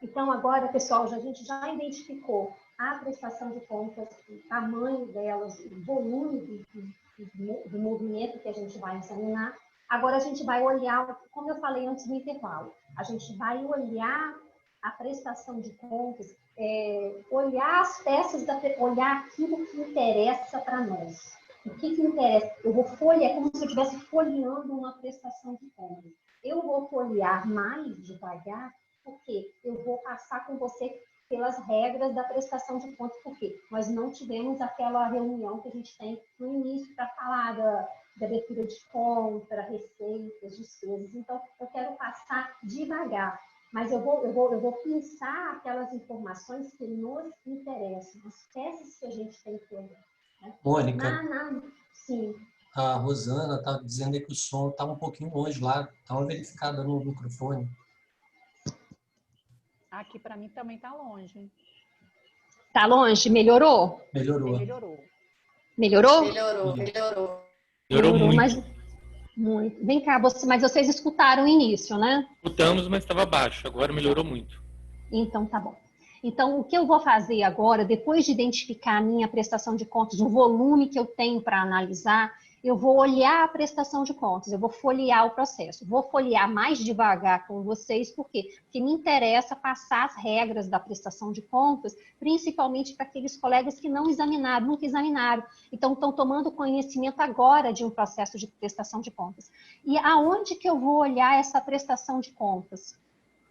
Então, agora, pessoal, a gente já identificou a prestação de contas, o tamanho delas, o volume do movimento que a gente vai examinar. Agora, a gente vai olhar, como eu falei antes do intervalo, a gente vai olhar a prestação de contas, olhar as peças, olhar aquilo que interessa para nós. O que interessa? Eu vou folhear, é como se eu estivesse folheando uma prestação de contas. Eu vou folhear mais devagar, porque eu vou passar com você pelas regras da prestação de contas, porque nós não tivemos aquela reunião que a gente tem no início para falar da abertura de conta, receitas, despesas. Então, eu quero passar devagar, mas eu vou pensar aquelas informações que nos interessam, as peças que a gente tem que olhar. Né? Mônica, sim. A Rosana está dizendo aí que o som está um pouquinho longe lá, dá uma verificada no microfone. Aqui para mim também está longe. Tá longe? Melhorou? Melhorou. Melhorou. Melhorou? Melhorou muito. Mas, muito. Vem cá, mas vocês escutaram o início, né? Escutamos, mas estava baixo. Agora melhorou muito. Então, tá bom. Então, o que eu vou fazer agora, depois de identificar a minha prestação de contas, o volume que eu tenho para analisar, eu vou olhar a prestação de contas, eu vou folhear o processo. Vou folhear mais devagar com vocês, por quê? Porque me interessa passar as regras da prestação de contas, principalmente para aqueles colegas que não examinaram, nunca examinaram. Então, estão tomando conhecimento agora de um processo de prestação de contas. E aonde que eu vou olhar essa prestação de contas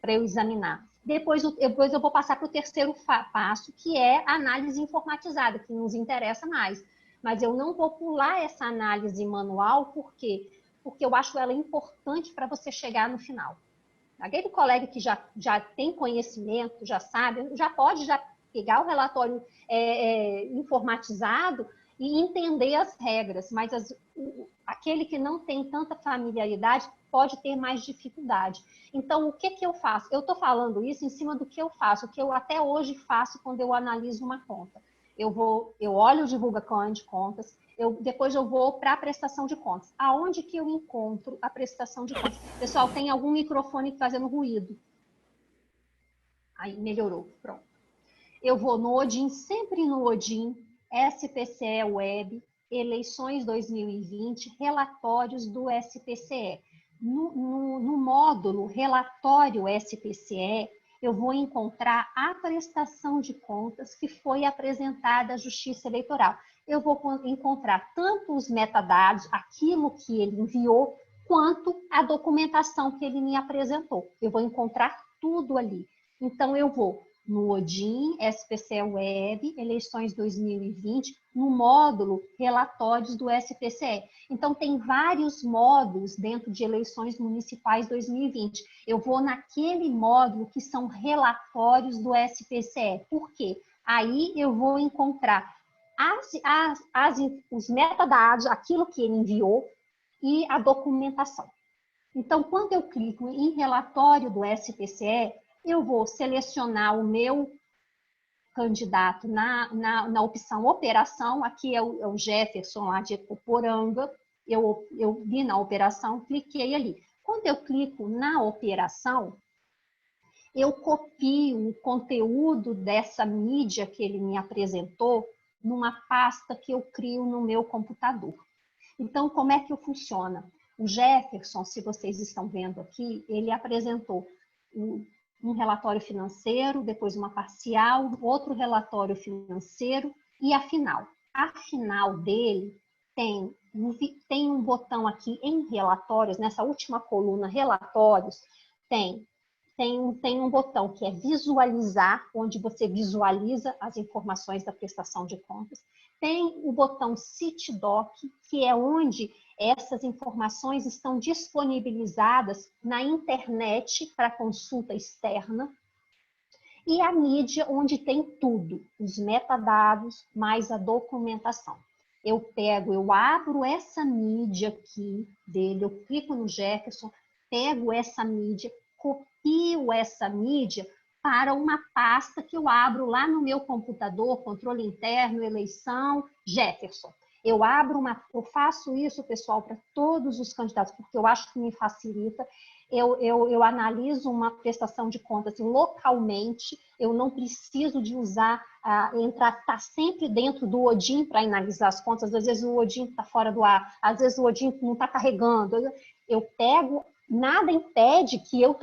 para eu examinar? Depois eu vou passar para o terceiro passo, que é a análise informatizada, que nos interessa mais. Mas eu não vou pular essa análise manual, por quê? Porque eu acho ela importante para você chegar no final. Aquele colega que já tem conhecimento, já sabe, já pode pegar o relatório informatizado e entender as regras, mas aquele que não tem tanta familiaridade pode ter mais dificuldade. Então, o que eu faço? Eu estou falando isso em cima do que eu faço, o que eu até hoje faço quando eu analiso uma conta. Eu olho o divulgação de contas, depois eu vou para a prestação de contas. Aonde que eu encontro a prestação de contas? Pessoal, tem algum microfone fazendo ruído? Aí, melhorou, pronto. Eu vou no Odin, sempre no Odin, SPCE Web, eleições 2020, relatórios do SPCE. No módulo relatório SPCE, eu vou encontrar a prestação de contas que foi apresentada à Justiça Eleitoral. Eu vou encontrar tanto os metadados, aquilo que ele enviou, quanto a documentação que ele me apresentou. Eu vou encontrar tudo ali. Então, eu vou no Odin, SPCE Web, eleições 2020, no módulo relatórios do SPCE. Então, tem vários módulos dentro de eleições municipais 2020. Eu vou naquele módulo que são relatórios do SPCE. Por quê? Aí eu vou encontrar os metadados, aquilo que ele enviou e a documentação. Então, quando eu clico em relatório do SPCE, eu vou selecionar o meu candidato na opção operação, aqui é o Jefferson lá de Coporanga, eu vi na operação, cliquei ali. Quando eu clico na operação, eu copio o conteúdo dessa mídia que ele me apresentou numa pasta que eu crio no meu computador. Então, como é que funciona? O Jefferson, se vocês estão vendo aqui, ele apresentou um relatório financeiro, depois uma parcial, outro relatório financeiro e a final. A final dele tem um botão aqui em relatórios, nessa última coluna relatórios, tem um botão que é visualizar, onde você visualiza as informações da prestação de contas. Tem o botão CitDoc, que é onde essas informações estão disponibilizadas na internet para consulta externa. E a mídia, onde tem tudo, os metadados, mais a documentação. Eu abro essa mídia aqui dele, eu clico no Jefferson, pego essa mídia, copio essa mídia para uma pasta que eu abro lá no meu computador, controle interno, eleição, Jefferson. Eu faço isso, pessoal, para todos os candidatos, porque eu acho que me facilita. eu analiso uma prestação de contas assim, localmente, eu não preciso de usar, estar sempre dentro do Odin para analisar as contas, às vezes o Odin está fora do ar, às vezes o Odin não está carregando, eu pego, nada impede que eu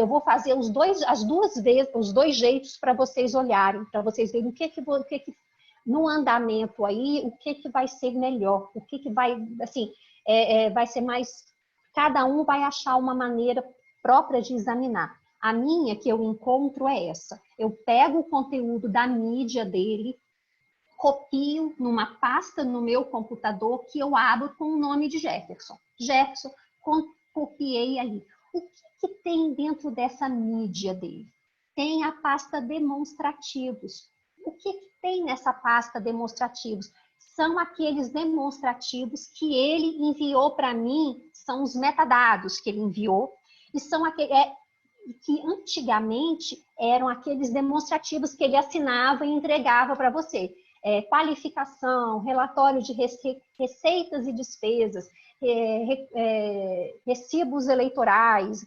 vou fazer os dois jeitos para vocês olharem, para vocês verem o que no andamento aí, o que vai ser melhor, o que vai, assim, vai ser mais... Cada um vai achar uma maneira própria de examinar. A minha que eu encontro é essa. Eu pego o conteúdo da mídia dele, copio numa pasta no meu computador que eu abro com o nome de Jefferson. Jefferson, copiei ali. O que tem dentro dessa mídia dele? Tem a pasta demonstrativos. O que tem nessa pasta demonstrativos? São aqueles demonstrativos que ele enviou para mim, são os metadados que ele enviou, e são aqueles que antigamente eram aqueles demonstrativos que ele assinava e entregava para você. Qualificação, relatório de receitas e despesas, recibos eleitorais,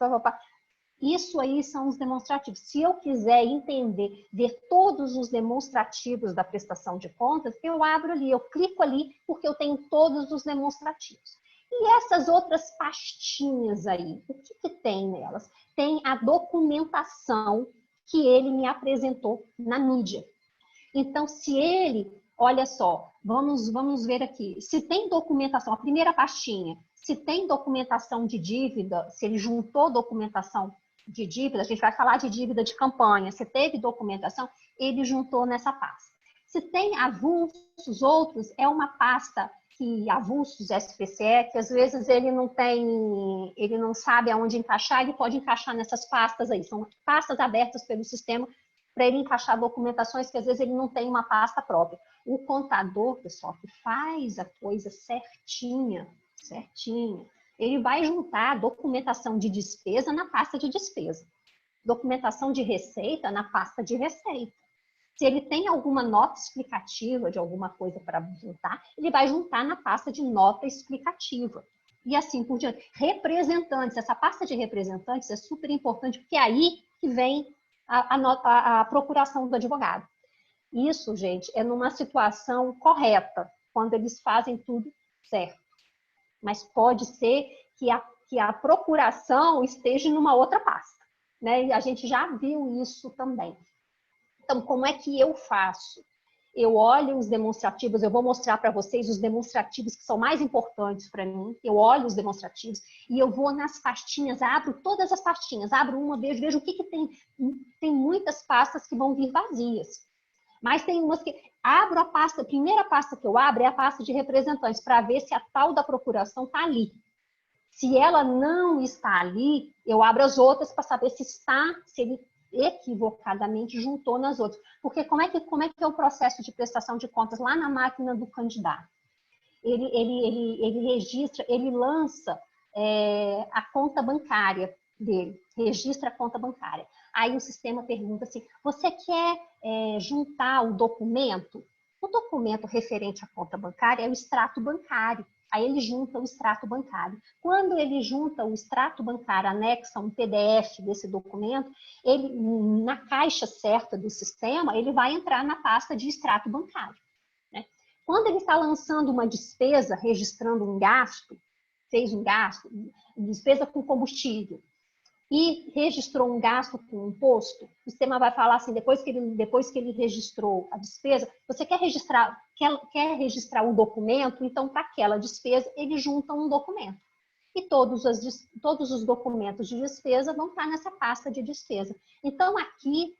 Isso aí são os demonstrativos. Se eu quiser entender, ver todos os demonstrativos da prestação de contas, eu abro ali, eu clico ali, porque eu tenho todos os demonstrativos. E essas outras pastinhas aí, o que tem nelas? Tem a documentação que ele me apresentou na mídia. Então, se ele, olha só, vamos ver aqui, se tem documentação, a primeira pastinha, se tem documentação de dívida, se ele juntou documentação de dívida, a gente vai falar de dívida de campanha, se teve documentação, ele juntou nessa pasta. Se tem avulsos, outros, é uma pasta que avulsos SPCE, que às vezes ele não sabe aonde encaixar, ele pode encaixar nessas pastas aí, são pastas abertas pelo sistema para ele encaixar documentações que às vezes ele não tem uma pasta própria. O contador, pessoal, que faz a coisa certinha, ele vai juntar a documentação de despesa na pasta de despesa, documentação de receita na pasta de receita. Se ele tem alguma nota explicativa de alguma coisa para juntar, ele vai juntar na pasta de nota explicativa. E assim por diante. Representantes, essa pasta de representantes é super importante, porque é aí que vem a procuração do advogado. Isso, gente, é numa situação correta, quando eles fazem tudo certo. Mas pode ser que a procuração esteja numa outra pasta, né? E a gente já viu isso também. Então, como é que eu faço? Eu olho os demonstrativos, eu vou mostrar para vocês os demonstrativos que são mais importantes para mim. Eu olho os demonstrativos e eu vou nas pastinhas, abro todas as pastinhas, abro uma, vejo o que tem. Tem muitas pastas que vão vir vazias. Mas tem umas que... Abro a pasta, a primeira pasta que eu abro é a pasta de representantes, para ver se a tal da procuração está ali. Se ela não está ali, eu abro as outras para saber se ele equivocadamente juntou nas outras. Porque como é que é o processo de prestação de contas lá na máquina do candidato? Ele registra, ele lança a conta bancária dele, registra a conta bancária. Aí o sistema pergunta assim, você quer juntar o documento? O documento referente à conta bancária é o extrato bancário. Aí ele junta o extrato bancário. Quando ele junta o extrato bancário, anexa um PDF desse documento, ele, na caixa certa do sistema, ele vai entrar na pasta de extrato bancário, né? Quando ele está lançando uma despesa, registrando um gasto, fez um gasto, despesa com combustível, e registrou um gasto com imposto, o sistema vai falar assim, depois que ele registrou a despesa, você quer registrar o documento, então para aquela despesa ele junta um documento. E todos os documentos de despesa vão estar nessa pasta de despesa. Então aqui,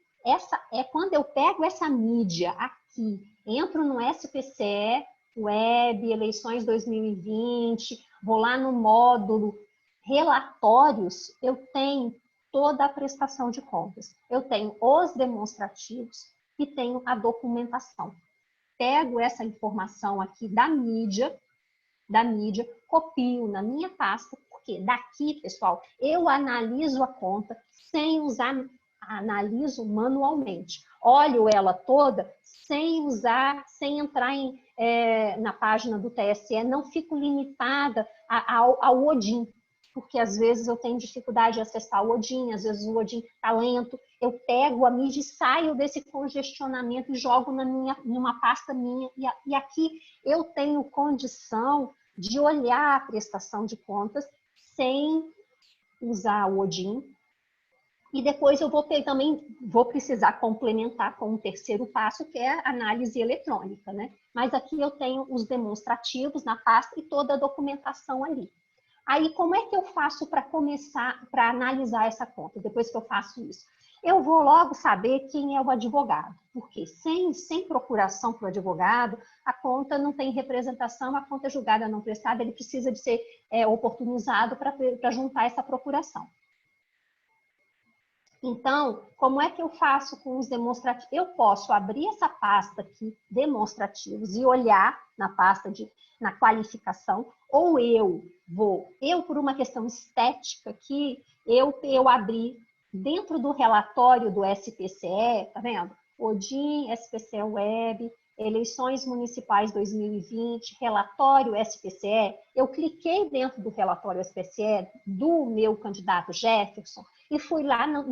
quando eu pego essa mídia aqui, entro no SPCE, Web, Eleições 2020, vou lá no módulo relatórios, eu tenho toda a prestação de contas. Eu tenho os demonstrativos e tenho a documentação. Pego essa informação aqui da mídia, copio na minha pasta, porque daqui, pessoal, eu analiso a conta sem usar, analiso manualmente. Olho ela toda sem entrar na página do TSE, não fico limitada ao Odin. porque às vezes eu tenho dificuldade de acessar o Odin, às vezes o Odin está lento, eu pego a mídia e saio desse congestionamento e jogo numa pasta minha, e aqui eu tenho condição de olhar a prestação de contas sem usar o Odin. E depois eu também vou precisar complementar com um terceiro passo, que é a análise eletrônica, né? Mas aqui eu tenho os demonstrativos na pasta e toda a documentação ali. Aí, como é que eu faço para começar, para analisar essa conta, depois que eu faço isso? Eu vou logo saber quem é o advogado, porque sem procuração para o advogado, a conta não tem representação, a conta julgada não prestada, ele precisa de ser oportunizado para juntar essa procuração. Então, como é que eu faço com os demonstrativos? Eu posso abrir essa pasta aqui, demonstrativos, e olhar na pasta na qualificação, ou eu por uma questão estética aqui, eu abri dentro do relatório do SPCE, tá vendo? Odin, SPCE Web, Eleições Municipais 2020, relatório SPCE, eu cliquei dentro do relatório SPCE do meu candidato Jefferson e fui lá no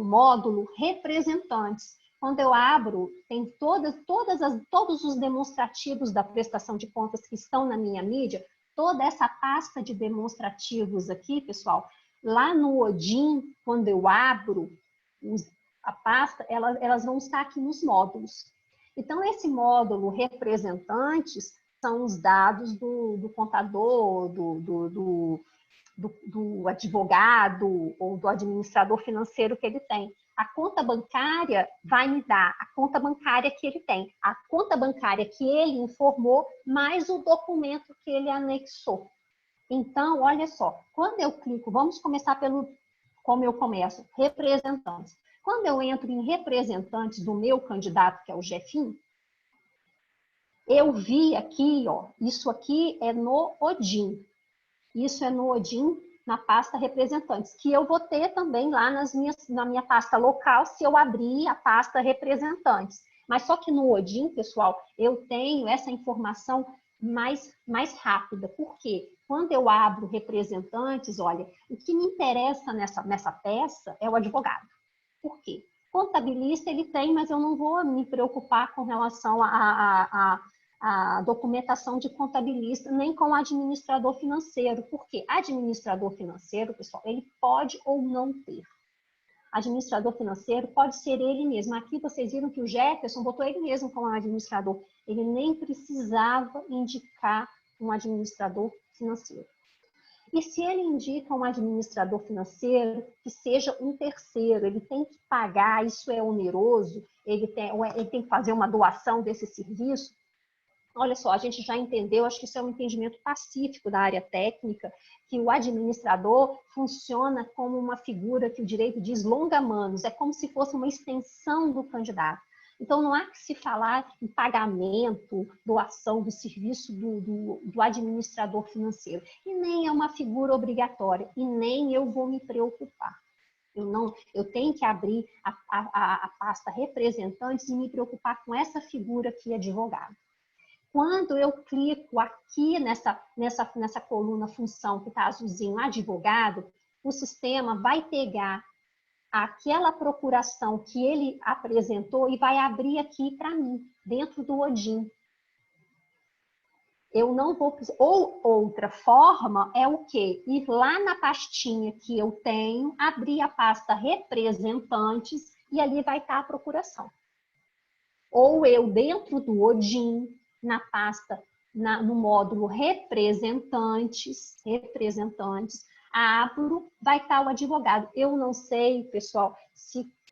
módulo representantes. Quando eu abro, tem todos os demonstrativos da prestação de contas que estão na minha mídia, toda essa pasta de demonstrativos aqui, pessoal, lá no Odin, quando eu abro a pasta, elas vão estar aqui nos módulos. Então, esse módulo representantes são os dados do contador, do advogado ou do administrador financeiro que ele tem. A conta bancária vai me dar a conta bancária que ele tem, a conta bancária que ele informou, mais o documento que ele anexou. Então, olha só, quando eu clico, vamos começar como eu começo, representantes. Quando eu entro em representantes do meu candidato, que é o Jefinho, eu vi aqui, ó, isso aqui é no Odin. Isso é no Odin, na pasta representantes, que eu vou ter também lá na minha pasta local, se eu abrir a pasta representantes. Mas só que no Odin, pessoal, eu tenho essa informação mais rápida. Por quê? Quando eu abro representantes, olha, o que me interessa nessa peça é o advogado. Por quê? Contabilista ele tem, mas eu não vou me preocupar com relação a documentação de contabilista, nem com o administrador financeiro. Por quê? Administrador financeiro, pessoal, ele pode ou não ter. Administrador financeiro pode ser ele mesmo. Aqui vocês viram que o Jefferson botou ele mesmo como administrador. Ele nem precisava indicar um administrador financeiro. E se ele indica um administrador financeiro, que seja um terceiro, ele tem que pagar, isso é oneroso, ele tem que fazer uma doação desse serviço. Olha só, a gente já entendeu, acho que isso é um entendimento pacífico da área técnica, que o administrador funciona como uma figura que o direito diz longa-manos, é como se fosse uma extensão do candidato. Então, não há que se falar em pagamento, doação do serviço do administrador financeiro. E nem é uma figura obrigatória, e nem eu vou me preocupar. Eu tenho que abrir a pasta representantes e me preocupar com essa figura aqui, advogado. Quando eu clico aqui nessa coluna função que está azulzinho, advogado, o sistema vai pegar aquela procuração que ele apresentou e vai abrir aqui para mim, dentro do Odin. Eu não vou... Ou outra forma é o quê? Ir lá na pastinha que eu tenho, abrir a pasta representantes e ali vai estar a procuração. Ou eu, dentro do Odin, na pasta, no módulo representantes, abro, vai estar o advogado. Eu não sei, pessoal,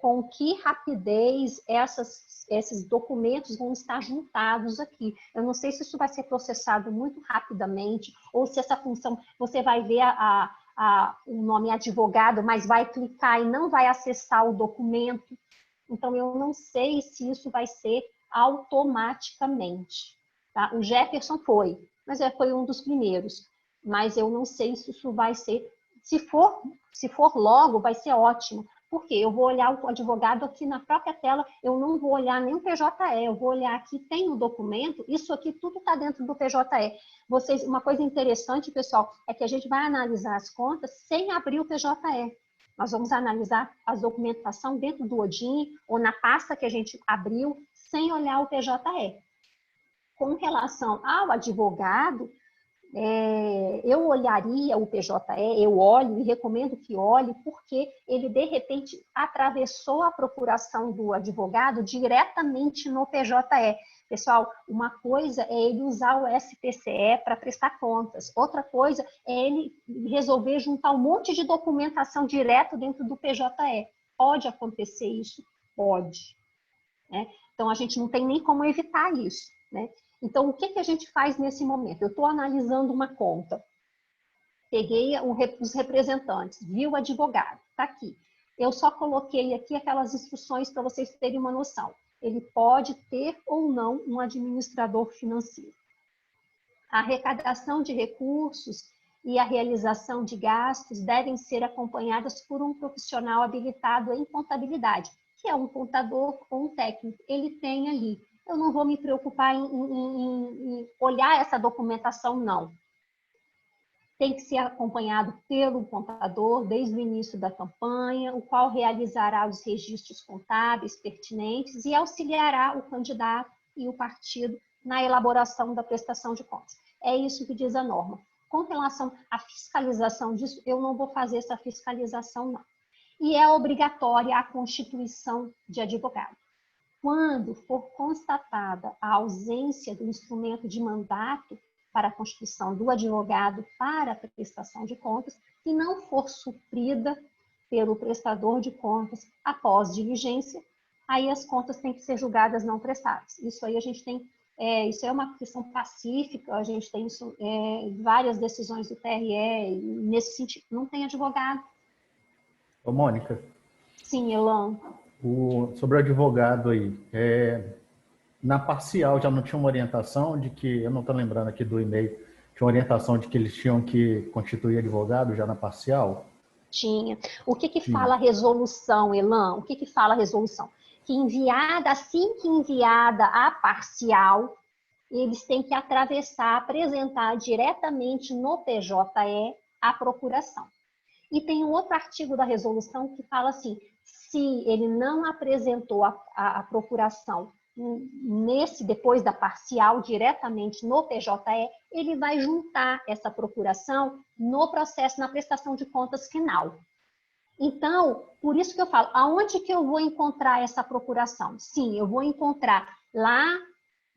com que rapidez esses documentos vão estar juntados aqui. Eu não sei se isso vai ser processado muito rapidamente, ou se essa função, você vai ver o nome advogado, mas vai clicar e não vai acessar o documento. Então, eu não sei se isso vai ser automaticamente. Tá? O Jefferson foi, mas foi um dos primeiros. Mas eu não sei se isso vai ser... Se for logo, vai ser ótimo. Por quê? Eu vou olhar o advogado aqui na própria tela, eu não vou olhar nem o PJE, eu vou olhar aqui, tem o documento, isso aqui tudo está dentro do PJE. Uma coisa interessante, pessoal, é que a gente vai analisar as contas sem abrir o PJE. Nós vamos analisar a documentação dentro do ODIN ou na pasta que a gente abriu, sem olhar o PJE. Com relação ao advogado, eu olharia o PJE, eu olho e recomendo que olhe, porque ele, de repente, atravessou a procuração do advogado diretamente no PJE. Pessoal, uma coisa é ele usar o SPCE para prestar contas, outra coisa é ele resolver juntar um monte de documentação direto dentro do PJE. Pode acontecer isso? Pode. Né? Então, a gente não tem nem como evitar isso, né? Então, o que a gente faz nesse momento? Eu estou analisando uma conta, peguei os representantes, vi o advogado, está aqui. Eu só coloquei aqui aquelas instruções para vocês terem uma noção. Ele pode ter ou não um administrador financeiro. A arrecadação de recursos e a realização de gastos devem ser acompanhadas por um profissional habilitado em contabilidade, que é um contador ou um técnico. Ele tem ali. Eu não vou me preocupar em olhar essa documentação, não. Tem que ser acompanhado pelo contador desde o início da campanha, o qual realizará os registros contábeis pertinentes e auxiliará o candidato e o partido na elaboração da prestação de contas. É isso que diz a norma. Com relação à fiscalização disso, eu não vou fazer essa fiscalização, não. E é obrigatória a constituição de advogado. Quando for constatada a ausência do instrumento de mandato para a constituição do advogado para a prestação de contas, e não for suprida pelo prestador de contas após diligência, aí as contas têm que ser julgadas não prestáveis. Isso aí a gente tem, isso é uma questão pacífica, a gente tem isso, várias decisões do TRE, nesse sentido, não tem advogado. Ô, Mônica. Sim, Elan. Sobre o advogado aí, na parcial já não tinha uma orientação de que, eu não estou lembrando aqui do e-mail, tinha uma orientação de que eles tinham que constituir advogado já na parcial? Tinha. O que fala a resolução, Elan? O que fala a resolução? Que assim que enviada a parcial, eles têm que apresentar diretamente no PJE a procuração. E tem um outro artigo da resolução que fala assim, se ele não apresentou a procuração depois da parcial, diretamente no PJE, ele vai juntar essa procuração no processo, na prestação de contas final. Então, por isso que eu falo, aonde que eu vou encontrar essa procuração? Sim, eu vou encontrar lá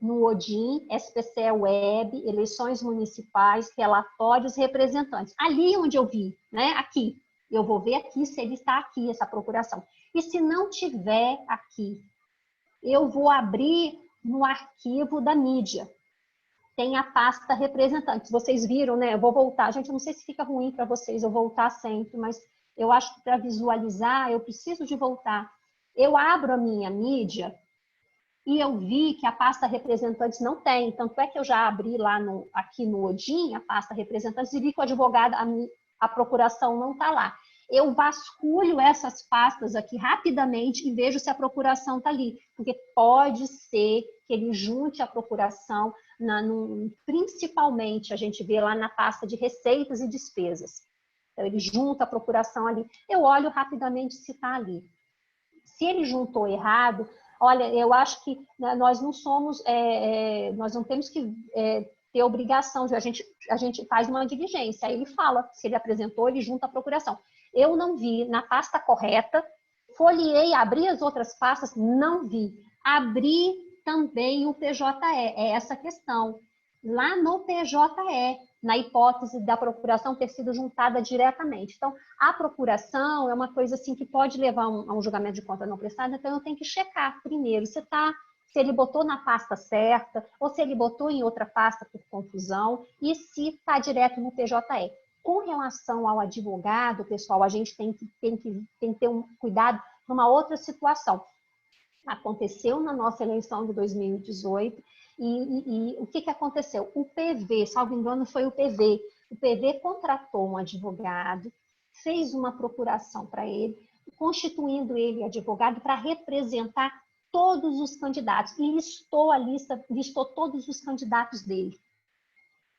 no ODIN, SPCE Web, eleições municipais, relatórios, representantes. Ali onde eu vi, né? Aqui. Eu vou ver aqui se ele está aqui, essa procuração. E se não tiver aqui, eu vou abrir no arquivo da mídia. Tem a pasta representantes. Vocês viram, né? Eu vou voltar. Gente, eu não sei se fica ruim para vocês eu voltar sempre, mas eu acho que para visualizar, eu preciso de voltar. Eu abro a minha mídia e eu vi que a pasta representantes não tem. Tanto é que eu já abri lá aqui no ODIN, a pasta representantes, e vi que o advogado, a procuração não está lá. Eu vasculho essas pastas aqui rapidamente e vejo se a procuração está ali. Porque pode ser que ele junte a procuração, principalmente a gente vê lá na pasta de receitas e despesas. Então, ele junta a procuração ali. Eu olho rapidamente se está ali. Se ele juntou errado, olha, eu acho que nós não somos, nós não temos que ter obrigação, a gente faz uma diligência, aí ele fala, se ele apresentou, ele junta a procuração. Eu não vi na pasta correta, folheei, abri as outras pastas, não vi. Abri também o PJE, é essa questão. Lá no PJE, na hipótese da procuração ter sido juntada diretamente. Então, a procuração é uma coisa assim que pode levar a um julgamento de conta não prestada, então eu tenho que checar primeiro se ele botou na pasta certa, ou se ele botou em outra pasta por confusão, e se está direto no PJE. Com relação ao advogado, pessoal, a gente tem que ter um cuidado numa outra situação. Aconteceu na nossa eleição de 2018, e o que aconteceu? O PV, salvo engano, foi o PV. O PV contratou um advogado, fez uma procuração para ele. constituindo ele advogado para representar todos os candidatos. E listou todos os candidatos dele.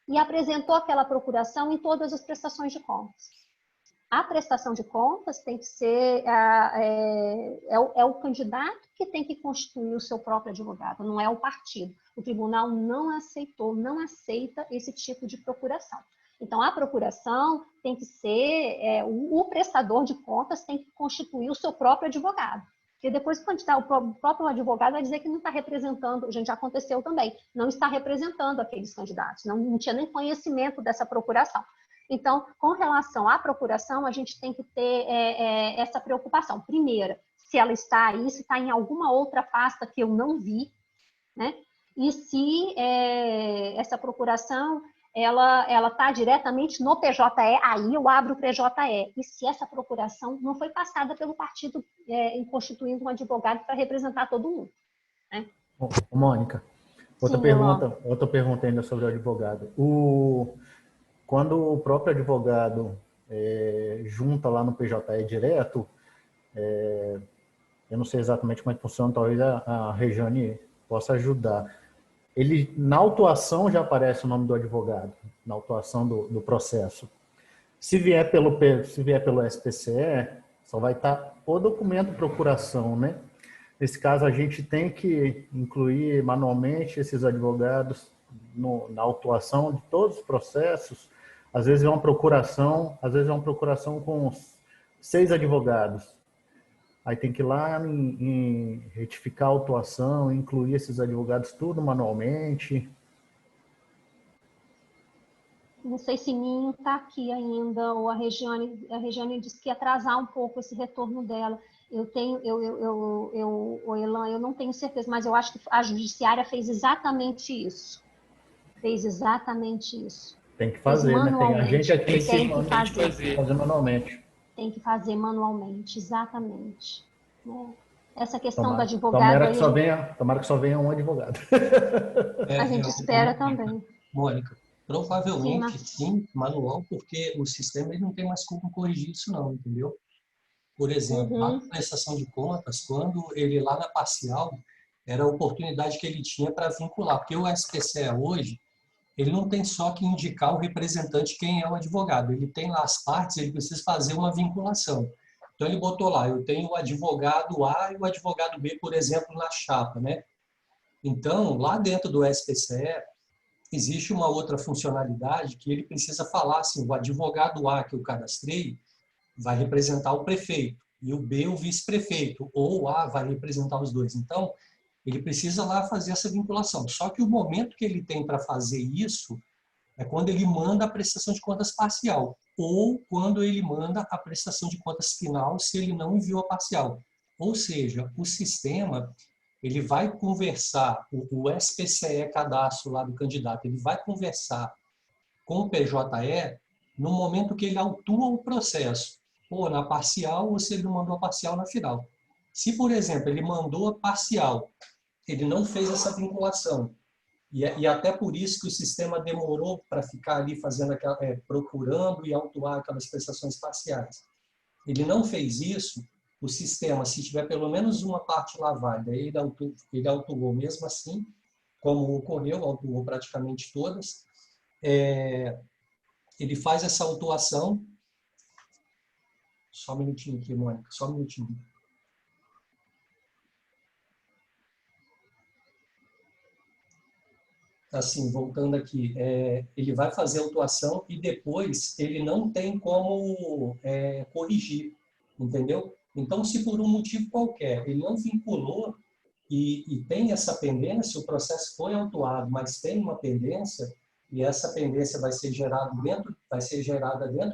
E apresentou aquela procuração em todas as prestações de contas. A prestação de contas tem que ser o candidato que tem que constituir o seu próprio advogado, não é o partido. O tribunal não aceita esse tipo de procuração. Então, a procuração tem que ser, o prestador de contas tem que constituir o seu próprio advogado. Porque depois, quando o próprio advogado vai dizer que não está representando, já aconteceu também, não está representando aqueles candidatos, não tinha nem conhecimento dessa procuração. Então, com relação à procuração, a gente tem que ter essa preocupação. Primeira, se ela está aí, se está em alguma outra pasta que eu não vi, né? E se essa procuração ela está diretamente no PJE, aí eu abro o PJE. E se essa procuração não foi passada pelo partido constituindo um advogado para representar todo mundo. Né? Mônica, outra pergunta ainda sobre o advogado. Quando o próprio advogado junta lá no PJE direto, eu não sei exatamente como é que funciona, talvez a Regiane possa ajudar. Ele, na autuação já aparece o nome do advogado, na autuação do processo. Se vier pelo SPCE, só vai estar o documento procuração, né? Nesse caso, a gente tem que incluir manualmente esses advogados na autuação de todos os processos. Às vezes é uma procuração com 6 advogados. Aí tem que ir lá em retificar a autuação, incluir esses advogados tudo manualmente. Não sei se Ninho está aqui ainda, ou a Regiane disse que ia atrasar um pouco esse retorno dela. Elan, eu não tenho certeza, mas eu acho que a judiciária fez exatamente isso. Tem que fazer, né? A gente aqui tem que fazer manualmente. Tem que fazer manualmente, exatamente. Essa questão do Tomara que só venha um advogado. A gente espera também. Mônica, provavelmente sim, manual, porque o sistema ele não tem mais como corrigir isso não, entendeu? Por exemplo, lá na prestação de contas, quando ele lá na parcial, era a oportunidade que ele tinha para vincular, porque o SPCE hoje, ele não tem só que indicar o representante quem é o advogado, ele tem lá as partes, ele precisa fazer uma vinculação. Então ele botou lá, eu tenho o advogado A e o advogado B, por exemplo, na chapa, né? Então, lá dentro do SPCE, existe uma outra funcionalidade que ele precisa falar assim, o advogado A que eu cadastrei vai representar o prefeito e o B o vice-prefeito, ou o A vai representar os dois. Então, ele precisa lá fazer essa vinculação. Só que o momento que ele tem para fazer isso é quando ele manda a prestação de contas parcial ou quando ele manda a prestação de contas final se ele não enviou a parcial. Ou seja, o sistema ele vai conversar, o SPCE cadastro lá do candidato, ele vai conversar com o PJE no momento que ele autua o processo, ou na parcial ou se ele não mandou a parcial na final. Se, por exemplo, ele mandou a parcial, ele não fez essa vinculação, e até por isso que o sistema demorou para ficar ali fazendo procurando e autuar aquelas prestações parciais. Ele não fez isso, o sistema, se tiver pelo menos uma parte lá válida, ele autuou mesmo assim, como ocorreu, autuou praticamente todas, ele faz essa autuação. Só um minutinho aqui, Mônica, só um minutinho. Assim, voltando aqui, ele vai fazer a autuação e depois ele não tem como corrigir, entendeu? Então, se por um motivo qualquer ele não vinculou e tem essa pendência, o processo foi autuado, mas tem uma pendência, e essa pendência vai ser gerada dentro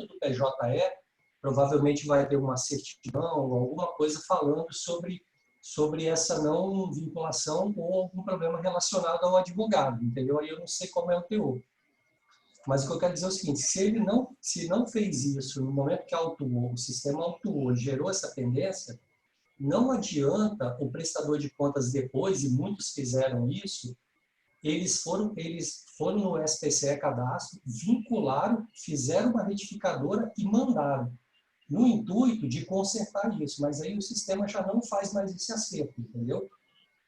do PJE, provavelmente vai ter uma certidão, alguma coisa falando sobre essa não vinculação ou algum problema relacionado ao advogado, entendeu? Aí eu não sei como é o teor. Mas o que eu quero dizer é o seguinte, se não fez isso no momento que autuou, o sistema autuou e gerou essa pendência, não adianta o prestador de contas depois, e muitos fizeram isso, eles foram no SPCE cadastro, vincularam, fizeram uma retificadora e mandaram. no intuito de consertar isso, mas aí o sistema já não faz mais esse acerto, entendeu?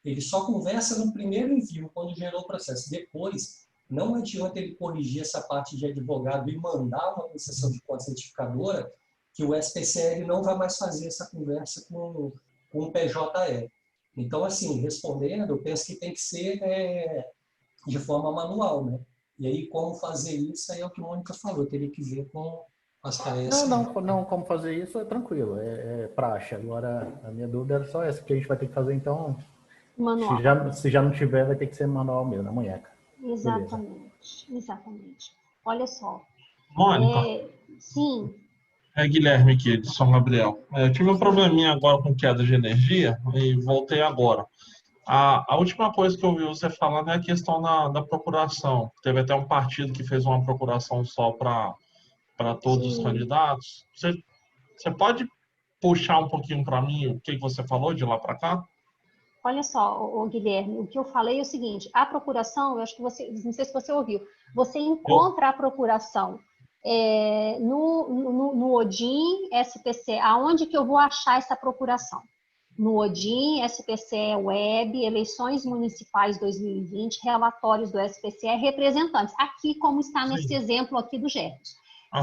Ele só conversa no primeiro envio, quando gerou o processo. Depois, não adianta ele corrigir essa parte de advogado e mandar uma prestação de conta certificadora, que o SPCL não vai mais fazer essa conversa com o PJE. Então, assim, respondendo, eu penso que tem que ser de forma manual, né? E aí, como fazer isso, aí é o que a Mônica falou, teria que ver com as KS. Não, como fazer isso é tranquilo, é praxe. Agora, a minha dúvida era só essa, que a gente vai ter que fazer, então, Manual. se já não tiver, vai ter que ser manual mesmo, na munheca. Beleza. Exatamente. Olha só. Mônica, Sim, é Guilherme aqui, de São Gabriel. Eu tive um probleminha agora com queda de energia e voltei agora. A última coisa que eu ouvi você falando é a questão da procuração. Teve até um partido que fez uma procuração só para todos os sim. candidatos. Você pode puxar um pouquinho para mim o que você falou de lá para cá? Olha só, Guilherme, o que eu falei é o seguinte: a procuração, eu acho que você, não sei se você ouviu, você encontra a procuração no Odin, SPC. Aonde que eu vou achar essa procuração? No Odin, SPCE Web, Eleições Municipais 2020, relatórios do SPCE, representantes. Aqui, como está nesse exemplo aqui do Gerson.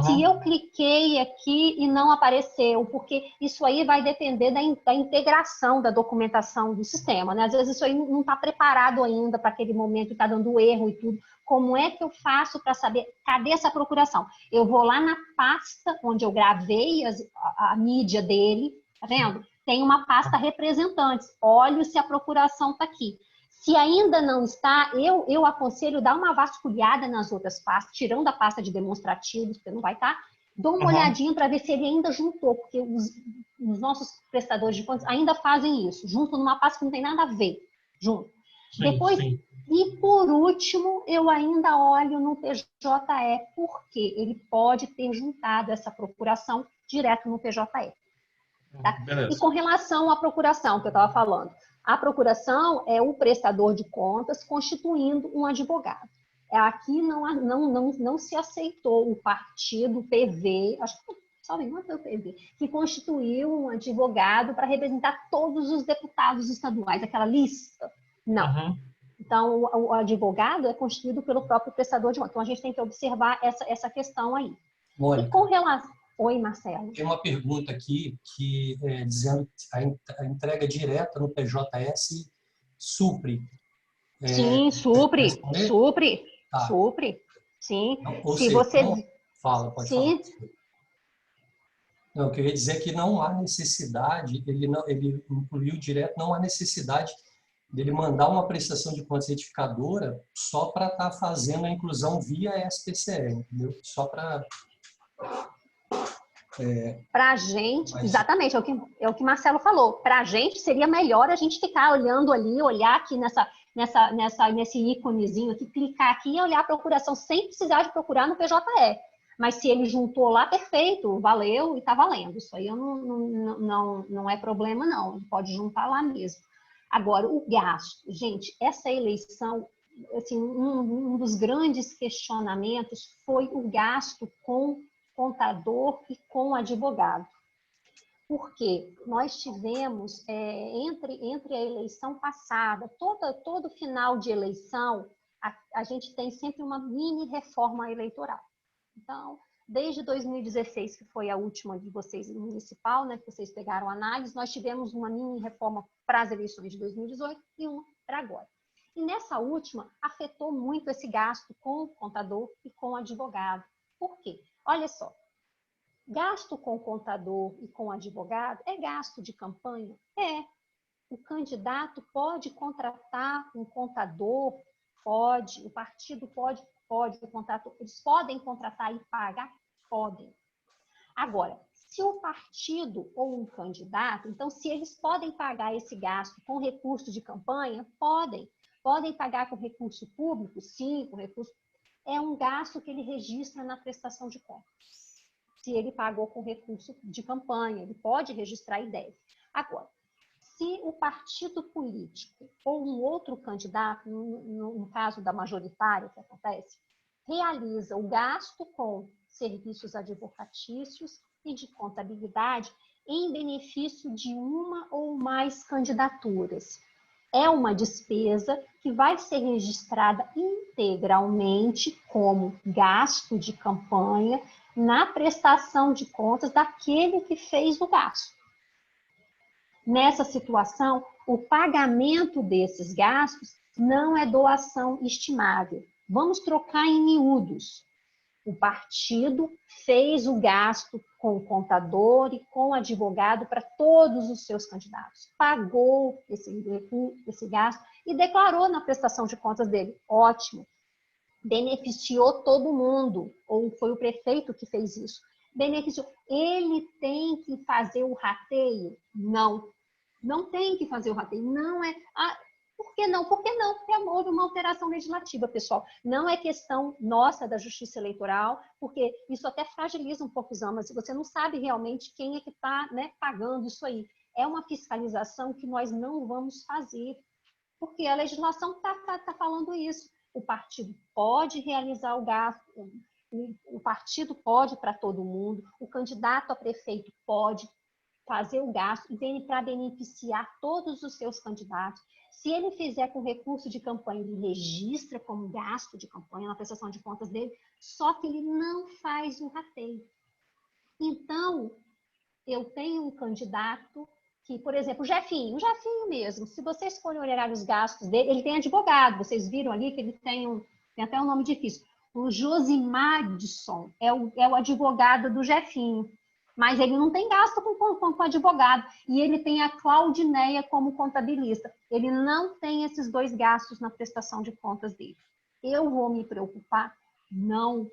Se eu cliquei aqui e não apareceu, porque isso aí vai depender da integração da documentação do sistema, né? Às vezes isso aí não está preparado ainda para aquele momento que está dando erro e tudo. Como é que eu faço para saber, cadê essa procuração? Eu vou lá na pasta onde eu gravei a mídia dele, tá vendo? Tem uma pasta representantes, olho se a procuração está aqui. Se ainda não está, eu aconselho dar uma vasculhada nas outras pastas, tirando a pasta de demonstrativos, porque não vai estar, dou uma olhadinha para ver se ele ainda juntou, porque os nossos prestadores de contas ainda fazem isso, junto numa pasta que não tem nada a ver, junto. Depois, e por último, eu ainda olho no PJE, porque ele pode ter juntado essa procuração direto no PJE. Tá? E com relação à procuração que eu estava falando, a procuração é o prestador de contas constituindo um advogado. Aqui não se aceitou o partido PV, acho que só não foi o PV, que constituiu um advogado para representar todos os deputados estaduais, aquela lista. Não. Então, o advogado é constituído pelo próprio prestador de contas. Então, a gente tem que observar essa questão aí. Mônica. E com relação... Oi, Marcelo. Tem uma pergunta aqui que dizendo que a entrega direta no PJS supre. Sim, supre. Tá. Supre. Sim. Não, ou se seja, você... não, pode Sim. falar. Não, eu queria dizer que não há necessidade, ele incluiu direto, não há necessidade dele mandar uma prestação de conta certificadora só para estar fazendo a inclusão via SPCE, entendeu? Só para... Para a gente, exatamente, é o que Marcelo falou. Para a gente seria melhor a gente ficar olhando ali, olhar aqui nesse íconezinho aqui, clicar aqui e olhar a procuração sem precisar de procurar no PJE. Mas se ele juntou lá, perfeito, valeu e está valendo. Isso aí não é problema, não. Ele pode juntar lá mesmo. Agora, o gasto. Gente, essa eleição, assim, um dos grandes questionamentos foi o gasto com contador e com advogado. Porque nós tivemos, entre a eleição passada, todo final de eleição, a gente tem sempre uma mini reforma eleitoral. Então, desde 2016, que foi a última de vocês municipal, né, que vocês pegaram a análise, nós tivemos uma mini reforma para as eleições de 2018 e uma para agora. E nessa última, afetou muito esse gasto com o contador e com o advogado. Por quê? Olha só, gasto com contador e com advogado é gasto de campanha? É. O candidato pode contratar um contador, pode, o partido pode, o contrato, eles podem contratar e pagar? Podem. Agora, se o partido ou um candidato, então se eles podem pagar esse gasto com recurso de campanha, podem. Podem pagar com recurso público? Sim, com recurso. É um gasto que ele registra na prestação de contas. Se ele pagou com recurso de campanha, ele pode registrar e deve. Agora, se o partido político ou um outro candidato, no caso da majoritária que acontece, realiza o gasto com serviços advocatícios, e de contabilidade em benefício de uma ou mais candidaturas. É uma despesa que vai ser registrada integralmente como gasto de campanha na prestação de contas daquele que fez o gasto. Nessa situação, o pagamento desses gastos não é doação estimável. Vamos trocar em miúdos. O partido fez o gasto com o contador e com o advogado para todos os seus candidatos. Pagou esse gasto e declarou na prestação de contas dele. Ótimo. Beneficiou todo mundo. Ou foi o prefeito que fez isso. Beneficiou. Ele tem que fazer o rateio? Não. Não tem que fazer o rateio. Não é... Por que não? Por que não? Porque houve uma alteração legislativa, pessoal. Não é questão nossa da Justiça Eleitoral, porque isso até fragiliza um pouco os âmbitos. Você não sabe realmente quem é que está, né, pagando isso aí. É uma fiscalização que nós não vamos fazer, porque a legislação está falando isso. O partido pode realizar o gasto, o partido pode para todo mundo, o candidato a prefeito pode fazer o gasto para beneficiar todos os seus candidatos. Se ele fizer com recurso de campanha, ele registra como gasto de campanha na prestação de contas dele, só que ele não faz o rateio. Então, eu tenho um candidato que, por exemplo, o Jefinho mesmo, se vocês forem olhar os gastos dele, ele tem advogado, vocês viram ali que ele tem até um nome difícil. O Josimadson é o advogado do Jefinho. Mas ele não tem gasto com advogado. E ele tem a Claudineia como contabilista. Ele não tem esses dois gastos na prestação de contas dele. Eu vou me preocupar? Não.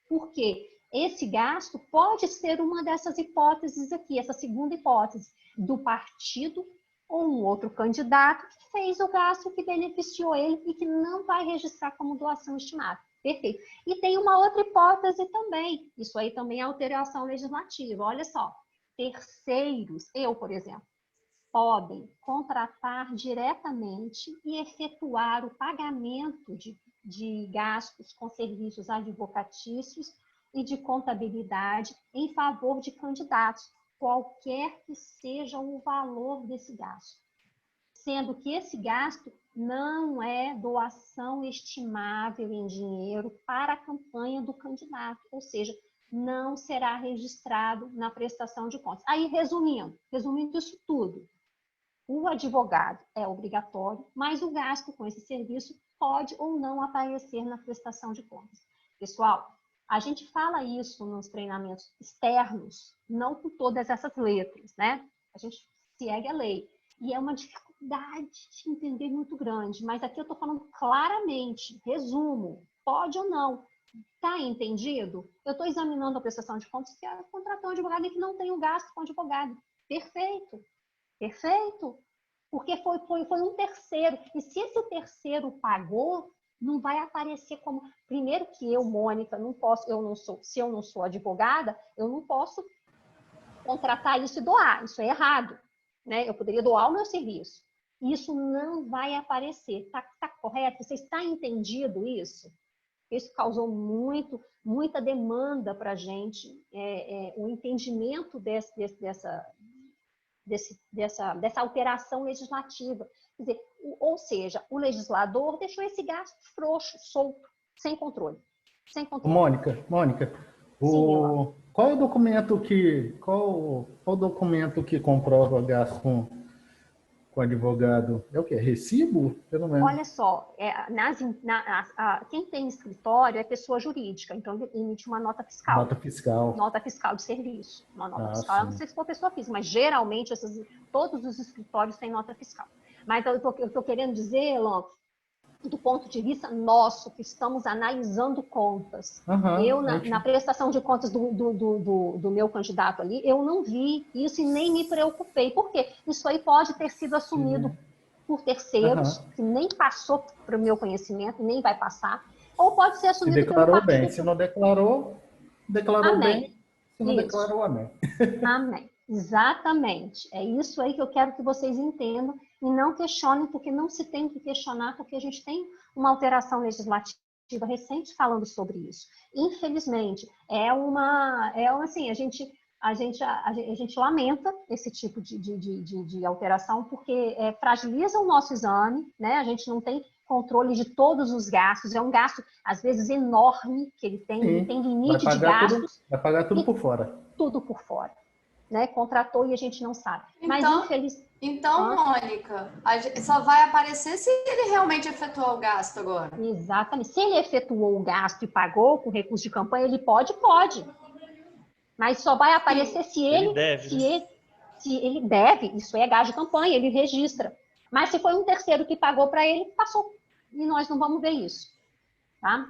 Por quê? Esse gasto pode ser uma dessas hipóteses aqui, essa segunda hipótese, do partido ou um outro candidato que fez o gasto que beneficiou ele e que não vai registrar como doação estimada. Perfeito. E tem uma outra hipótese também. Isso aí também é alteração legislativa. Olha só, terceiros, eu, por exemplo, podem contratar diretamente e efetuar o pagamento de gastos com serviços advocatícios e de contabilidade em favor de candidatos, qualquer que seja o valor desse gasto. Sendo que esse gasto não é doação estimável em dinheiro para a campanha do candidato, ou seja, não será registrado na prestação de contas. Aí, resumindo isso tudo, o advogado é obrigatório, mas o gasto com esse serviço pode ou não aparecer na prestação de contas. Pessoal, a gente fala isso nos treinamentos externos, não com todas essas letras, né? A gente segue a lei. E é uma dificuldade de entender muito grande, mas aqui eu estou falando claramente, resumo, pode ou não. Está entendido? Eu estou examinando a prestação de contas que é contratar um advogado e que não tem o gasto com advogado. Perfeito, perfeito. Porque foi um terceiro. E se esse terceiro pagou, não vai aparecer como... Primeiro que eu, Mônica, não posso, se eu não sou advogada, eu não posso contratar isso e doar. Isso é errado. Né? Eu poderia doar o meu serviço. Isso não vai aparecer. Tá correto? Você está entendido isso? Isso causou muita demanda para a gente, o entendimento dessa alteração legislativa. Quer dizer, ou seja, o legislador deixou esse gasto frouxo, solto, sem controle. Sem controle. Mônica, qual é o documento qual o documento que comprova gasto com advogado? É o quê? Recibo? Eu não lembro. Olha só, quem tem escritório é pessoa jurídica, então ele emite uma nota fiscal. Nota fiscal. Nota fiscal de serviço. Uma nota fiscal, eu não sei se for pessoa física, mas geralmente todos os escritórios têm nota fiscal. Mas eu estou querendo dizer, Elon, do ponto de vista nosso, que estamos analisando contas. Eu, na prestação de contas do meu candidato ali, eu não vi isso e nem me preocupei. Por quê? Isso aí pode ter sido assumido por terceiros, que nem passou para o meu conhecimento, nem vai passar, ou pode ser assumido pelo partido. Bem. Se não declarou amém. Bem. Se não declarou, amém. Amém. Exatamente. É isso aí que eu quero que vocês entendam e não questionem, porque não se tem que questionar, porque a gente tem uma alteração legislativa recente falando sobre isso. Infelizmente, assim, a gente a gente lamenta esse tipo de alteração, porque fragiliza o nosso exame, né? A gente não tem controle de todos os gastos, é um gasto, às vezes, enorme que ele tem limite de gastos. Vai pagar tudo por fora. Tudo por fora, né? Contratou e a gente não sabe. Então, Mônica, só vai aparecer se ele realmente efetuou o gasto agora. Exatamente. Se ele efetuou o gasto e pagou com recurso de campanha, ele pode. Mas só vai aparecer se ele deve. Se ele deve, isso é gasto de campanha, ele registra. Mas se foi um terceiro que pagou para ele, passou. E nós não vamos ver isso. Tá?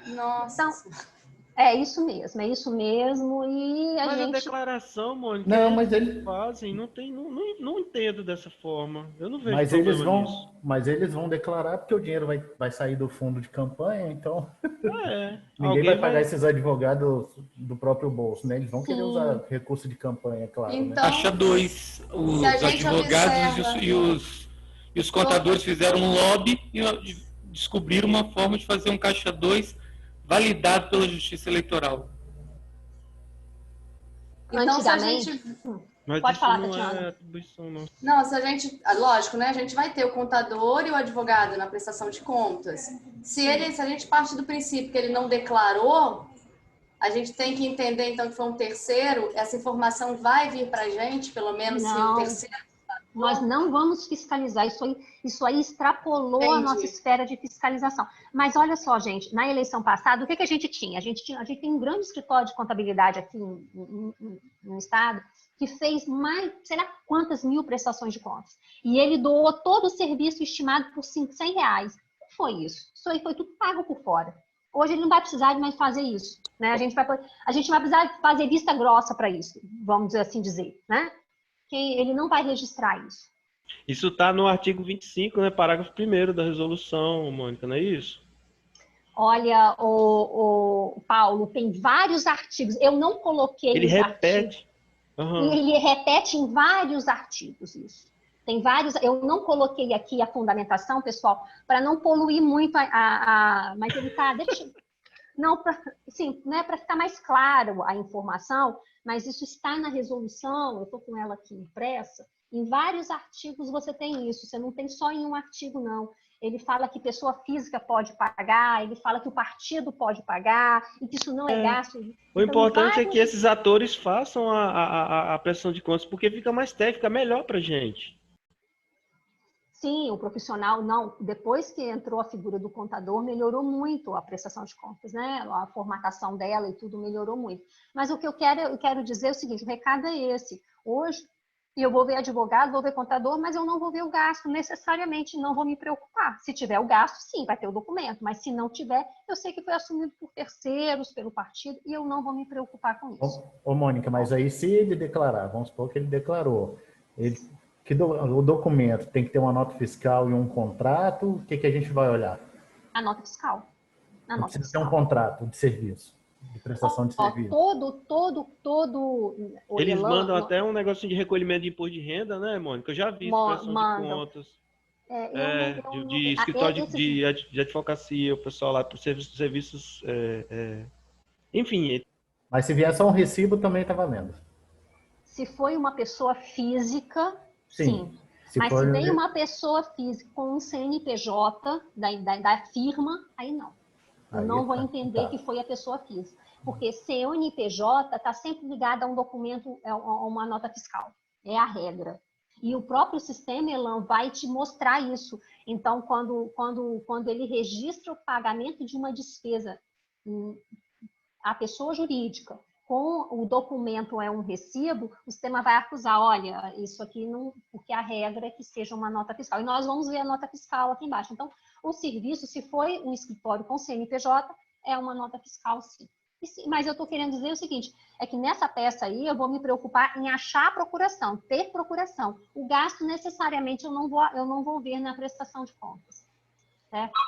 Nossa. Então, é isso mesmo. E a declaração, Mônica, não, mas eles fazem, não entendo dessa forma. Eu não vejo problema nisso. Mas eles vão declarar porque o dinheiro vai sair do fundo de campanha, então ninguém vai pagar esses advogados do próprio bolso, né? Eles vão querer usar recurso de campanha, claro. Então, né? Caixa 2, os advogados e os contadores fizeram um lobby e descobriram uma forma de fazer um Caixa 2 validado pela Justiça Eleitoral. Então, se a gente... Pode falar, Tatiana. Não, se a gente... Lógico, né? A gente vai ter o contador e o advogado na prestação de contas. Se a gente parte do princípio que ele não declarou, a gente tem que entender, então, que foi um terceiro. Essa informação vai vir para a gente, pelo menos, se o terceiro... Nós não vamos fiscalizar, isso aí extrapolou a nossa esfera de fiscalização. Mas olha só, gente, na eleição passada, o que a gente tinha? A gente tem um grande escritório de contabilidade aqui no estado, que fez mais, sei lá quantas mil prestações de contas. E ele doou todo o serviço estimado por R$100. Não foi isso. Isso aí foi tudo pago por fora. Hoje ele não vai precisar de mais fazer isso, né? A gente vai precisar fazer vista grossa para isso, vamos assim dizer, né? Que ele não vai registrar isso. Isso está no artigo 25, né, parágrafo 1º da resolução, Mônica, não é isso? Olha, o Paulo, tem vários artigos. Eu não coloquei ele repete. Ele repete em vários artigos isso. Tem vários. Eu não coloquei aqui a fundamentação, pessoal, para não poluir muito mas ele está... Não, sim, né, para ficar mais claro a informação, mas isso está na resolução, eu estou com ela aqui impressa, em vários artigos você tem isso, você não tem só em um artigo, não. Ele fala que pessoa física pode pagar, ele fala que o partido pode pagar, e que isso não é gasto. O importante é que esses atores façam a prestação de contas, porque fica mais técnico, fica melhor para a gente. Sim, o profissional, não. Depois que entrou a figura do contador, melhorou muito a prestação de contas, né? A formatação dela e tudo melhorou muito. Mas o que eu quero dizer é o seguinte, o recado é esse. Hoje, eu vou ver advogado, vou ver contador, mas eu não vou ver o gasto, necessariamente não vou me preocupar. Se tiver o gasto, sim, vai ter o documento, mas se não tiver, eu sei que foi assumido por terceiros, pelo partido, e eu não vou me preocupar com isso. Ô Mônica, mas aí se ele declarar, vamos supor que ele declarou, o documento tem que ter uma nota fiscal e um contrato, o que a gente vai olhar? A nota fiscal. Precisa ter um contrato de serviço, de prestação de serviço. Todo eles mandam até um negocinho de recolhimento de imposto de renda, né, Mônica? Eu já vi prestação de contas. De escritório de advocacia, o pessoal lá para serviços... Enfim. Mas se vier só um recibo, também está valendo. Se foi uma pessoa física, sim. Mas se vem uma pessoa física com um CNPJ da firma, aí não. Eu não vou entender que foi a pessoa física. Porque CNPJ está sempre ligado a um documento, a uma nota fiscal. É a regra. E o próprio sistema Elan vai te mostrar isso. Então, quando ele registra o pagamento de uma despesa, a pessoa jurídica, com o documento é um recibo, o sistema vai acusar, olha, isso aqui não, porque a regra é que seja uma nota fiscal. E nós vamos ver a nota fiscal aqui embaixo. Então, o serviço, se foi um escritório com CNPJ, é uma nota fiscal, sim. Mas eu estou querendo dizer o seguinte, é que nessa peça aí eu vou me preocupar em achar a procuração, ter procuração. O gasto, necessariamente, eu não vou ver na prestação de contas. Certo?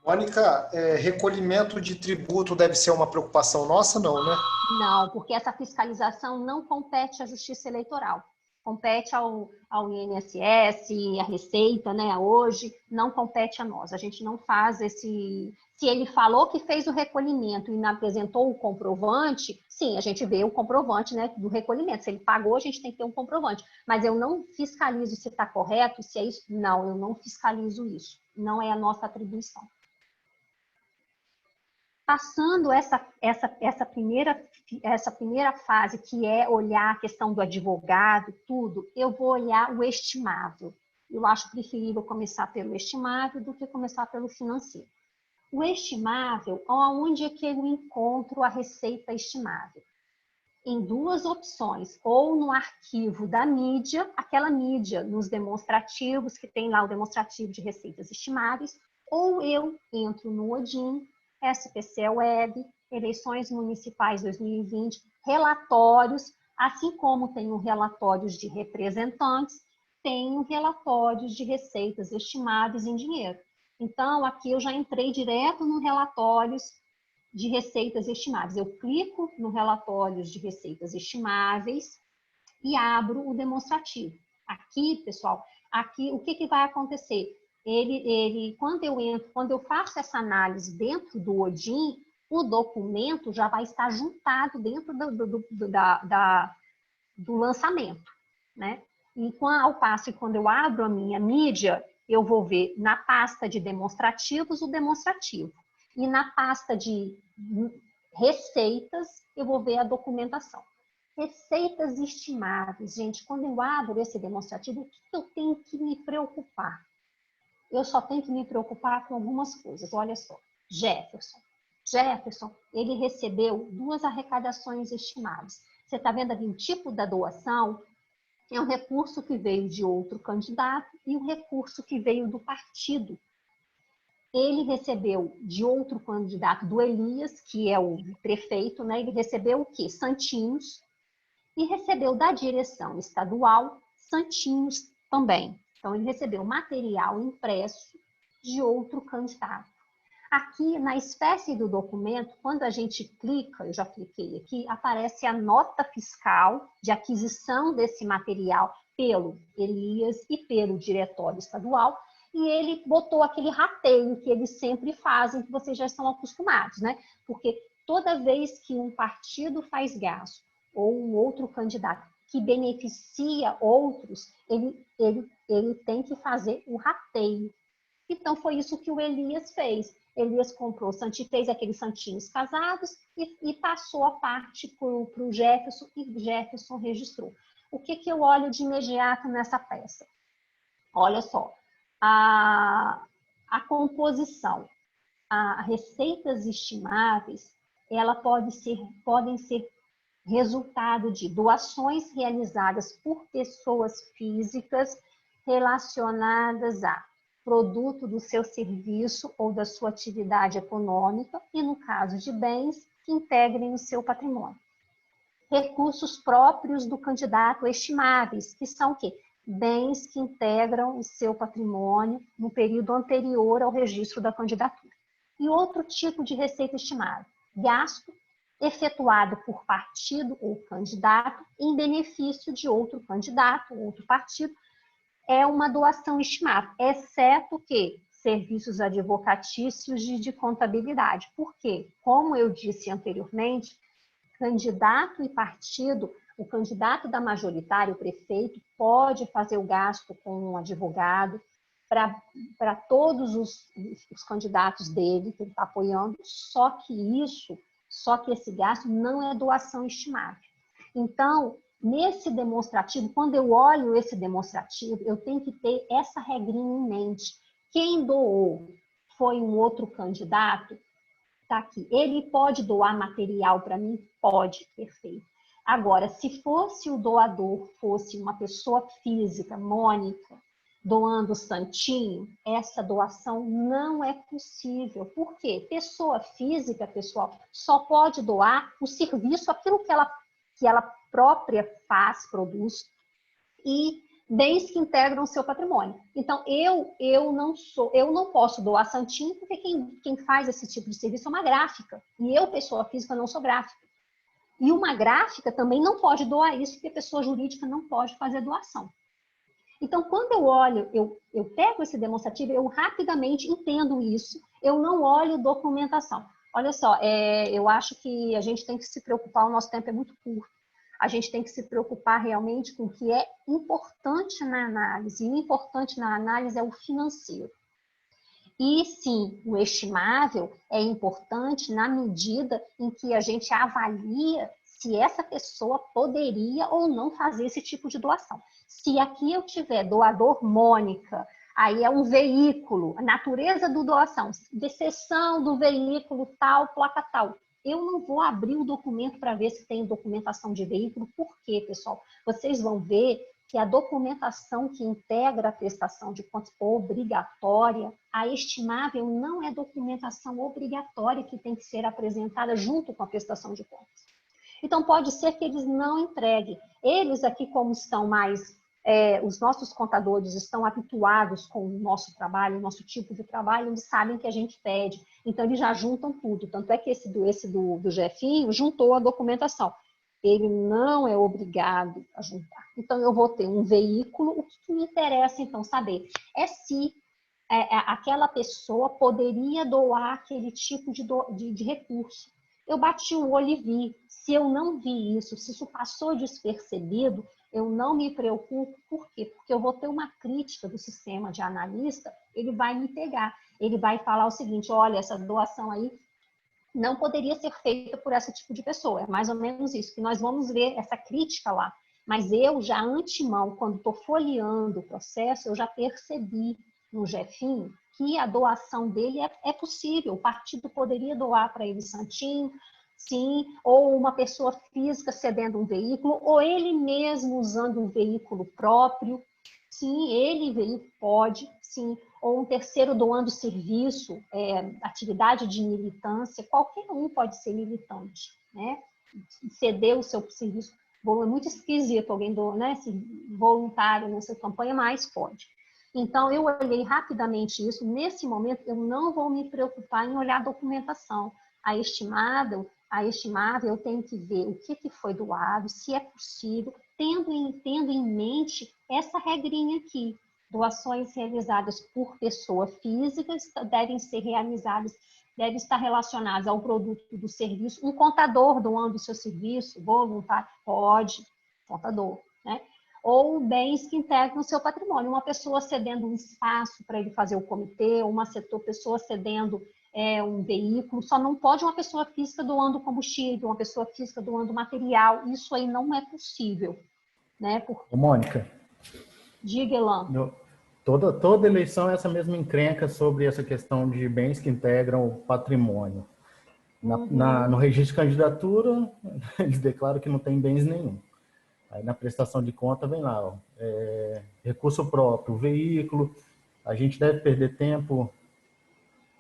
Mônica, recolhimento de tributo deve ser uma preocupação nossa, não, né? Não, porque essa fiscalização não compete à Justiça Eleitoral. compete ao INSS, a Receita, né, hoje, não compete a nós. A gente não faz esse... Se ele falou que fez o recolhimento e não apresentou o comprovante, sim, a gente vê o comprovante, né, do recolhimento. Se ele pagou, a gente tem que ter um comprovante. Mas eu não fiscalizo se está correto, se é isso. Não, eu não fiscalizo isso. Não é a nossa atribuição. Passando essa primeira fase, que é olhar a questão do advogado, tudo, eu vou olhar o estimável. Eu acho preferível começar pelo estimável do que começar pelo financeiro. O estimável, onde é que eu encontro a receita estimável? Em duas opções, ou no arquivo da mídia, aquela mídia nos demonstrativos, que tem lá o demonstrativo de receitas estimáveis, ou eu entro no Odin, SPCE Web, eleições municipais 2020, relatórios, assim como tenho relatórios de representantes, tenho relatórios de receitas estimáveis em dinheiro. Então, aqui eu já entrei direto no relatórios de receitas estimáveis. Eu clico no relatórios de receitas estimáveis e abro o demonstrativo. Aqui, pessoal, aqui o que vai acontecer? Quando eu faço essa análise dentro do Odin, o documento já vai estar juntado dentro do lançamento, né? E ao passo que quando eu abro a minha mídia, eu vou ver na pasta de demonstrativos o demonstrativo. E na pasta de receitas, eu vou ver a documentação. Receitas estimáveis. Gente, quando eu abro esse demonstrativo, o que eu tenho que me preocupar? Eu só tenho que me preocupar com algumas coisas. Olha só, Jefferson, ele recebeu 2 arrecadações estimáveis. Você está vendo aqui o tipo da doação? É um recurso que veio de outro candidato e um recurso que veio do partido. Ele recebeu de outro candidato, do Elias, que é o prefeito, né? Ele recebeu o quê? Santinhos. E recebeu da direção estadual Santinhos também. Então, ele recebeu material impresso de outro candidato. Aqui, na espécie do documento, quando a gente clica, eu já cliquei aqui, aparece a nota fiscal de aquisição desse material pelo Elias e pelo diretório estadual, e ele botou aquele rateio que eles sempre fazem, que vocês já estão acostumados, né? Porque toda vez que um partido faz gasto, ou um outro candidato que beneficia outros, ele tem que fazer o rateio. Então, foi isso que o Elias fez. Elias comprou, fez aqueles santinhos casados e passou a parte para o Jefferson, e Jefferson registrou. O que eu olho de imediato nessa peça? Olha só, a composição, as receitas estimáveis, podem ser resultado de doações realizadas por pessoas físicas relacionadas a produto do seu serviço ou da sua atividade econômica e, no caso de bens, que integrem o seu patrimônio. Recursos próprios do candidato estimáveis, que são o quê? Bens que integram o seu patrimônio no período anterior ao registro da candidatura. E outro tipo de receita estimável, gasto efetuado por partido ou candidato em benefício de outro candidato ou outro partido, é uma doação estimável, exceto que serviços advocatícios e de contabilidade. Por quê? Como eu disse anteriormente, candidato e partido, o candidato da majoritária, o prefeito, pode fazer o gasto com um advogado para todos os candidatos dele, que ele está apoiando, só que esse gasto não é doação estimável. Então, nesse demonstrativo, quando eu olho esse demonstrativo, eu tenho que ter essa regrinha em mente. Quem doou foi um outro candidato? Está aqui. Ele pode doar material para mim? Pode, perfeito. Agora, se fosse o doador, fosse uma pessoa física, Mônica, doando santinho, essa doação não é possível. Por quê? Pessoa física, pessoal, só pode doar o serviço, aquilo que ela própria faz, produz, e bens que integram o seu patrimônio. Então, eu não posso doar santinho, porque quem faz esse tipo de serviço é uma gráfica. E eu, pessoa física, não sou gráfica. E uma gráfica também não pode doar isso, porque a pessoa jurídica não pode fazer doação. Então, quando eu olho, eu pego esse demonstrativo, eu rapidamente entendo isso, eu não olho documentação. Olha só, eu acho que a gente tem que se preocupar, o nosso tempo é muito curto, a gente tem que se preocupar realmente com o que é importante na análise, e o importante na análise é o financeiro. E sim, o estimável é importante na medida em que a gente avalia se essa pessoa poderia ou não fazer esse tipo de doação. Se aqui eu tiver doador Mônica, aí é um veículo, a natureza do doação, exceção do veículo tal, placa tal. Eu não vou abrir o documento para ver se tem documentação de veículo. Por quê, pessoal? Vocês vão ver que a documentação que integra a prestação de contas obrigatória, a estimável não é documentação obrigatória que tem que ser apresentada junto com a prestação de contas. Então, pode ser que eles não entreguem. Eles aqui, como estão mais... os nossos contadores estão habituados com o nosso trabalho, o nosso tipo de trabalho, eles sabem que a gente pede. Então, eles já juntam tudo. Tanto é que esse do Jefinho juntou a documentação. Ele não é obrigado a juntar. Então, eu vou ter um veículo. O que me interessa, então, saber é se aquela pessoa poderia doar aquele tipo de recurso. Eu bati o olho e vi. Se eu não vi isso, se isso passou despercebido, eu não me preocupo. Por quê? Porque eu vou ter uma crítica do sistema de analista, ele vai me pegar. Ele vai falar o seguinte, olha, essa doação aí não poderia ser feita por esse tipo de pessoa. É mais ou menos isso, que nós vamos ver essa crítica lá. Mas eu já, antemão, quando estou folheando o processo, eu já percebi no Jefinho que a doação dele é possível. O partido poderia doar para ele santinho, sim, ou uma pessoa física cedendo um veículo, ou ele mesmo usando um veículo próprio, sim, ele pode, sim, ou um terceiro doando serviço, atividade de militância, qualquer um pode ser militante, né? Ceder o seu serviço, é muito esquisito alguém voluntário nessa campanha, mas pode. Então, eu olhei rapidamente isso, nesse momento eu não vou me preocupar em olhar a documentação. A estimável eu tenho que ver o que foi doado, se é possível, tendo em mente essa regrinha aqui. Doações realizadas por pessoa física devem estar relacionadas ao produto do serviço. Um contador doando o seu serviço, voluntário, pode, contador, né? Ou bens que integram o seu patrimônio. Uma pessoa cedendo um espaço para ele fazer o comitê, uma pessoa cedendo um veículo, só não pode uma pessoa física doando combustível, uma pessoa física doando material, isso aí não é possível, né? Mônica. Diga, Elan. Toda eleição é essa mesma encrenca sobre essa questão de bens que integram o patrimônio. No registro de candidatura, eles declaram que não tem bens nenhum. Aí na prestação de conta vem lá, recurso próprio, veículo, a gente deve perder tempo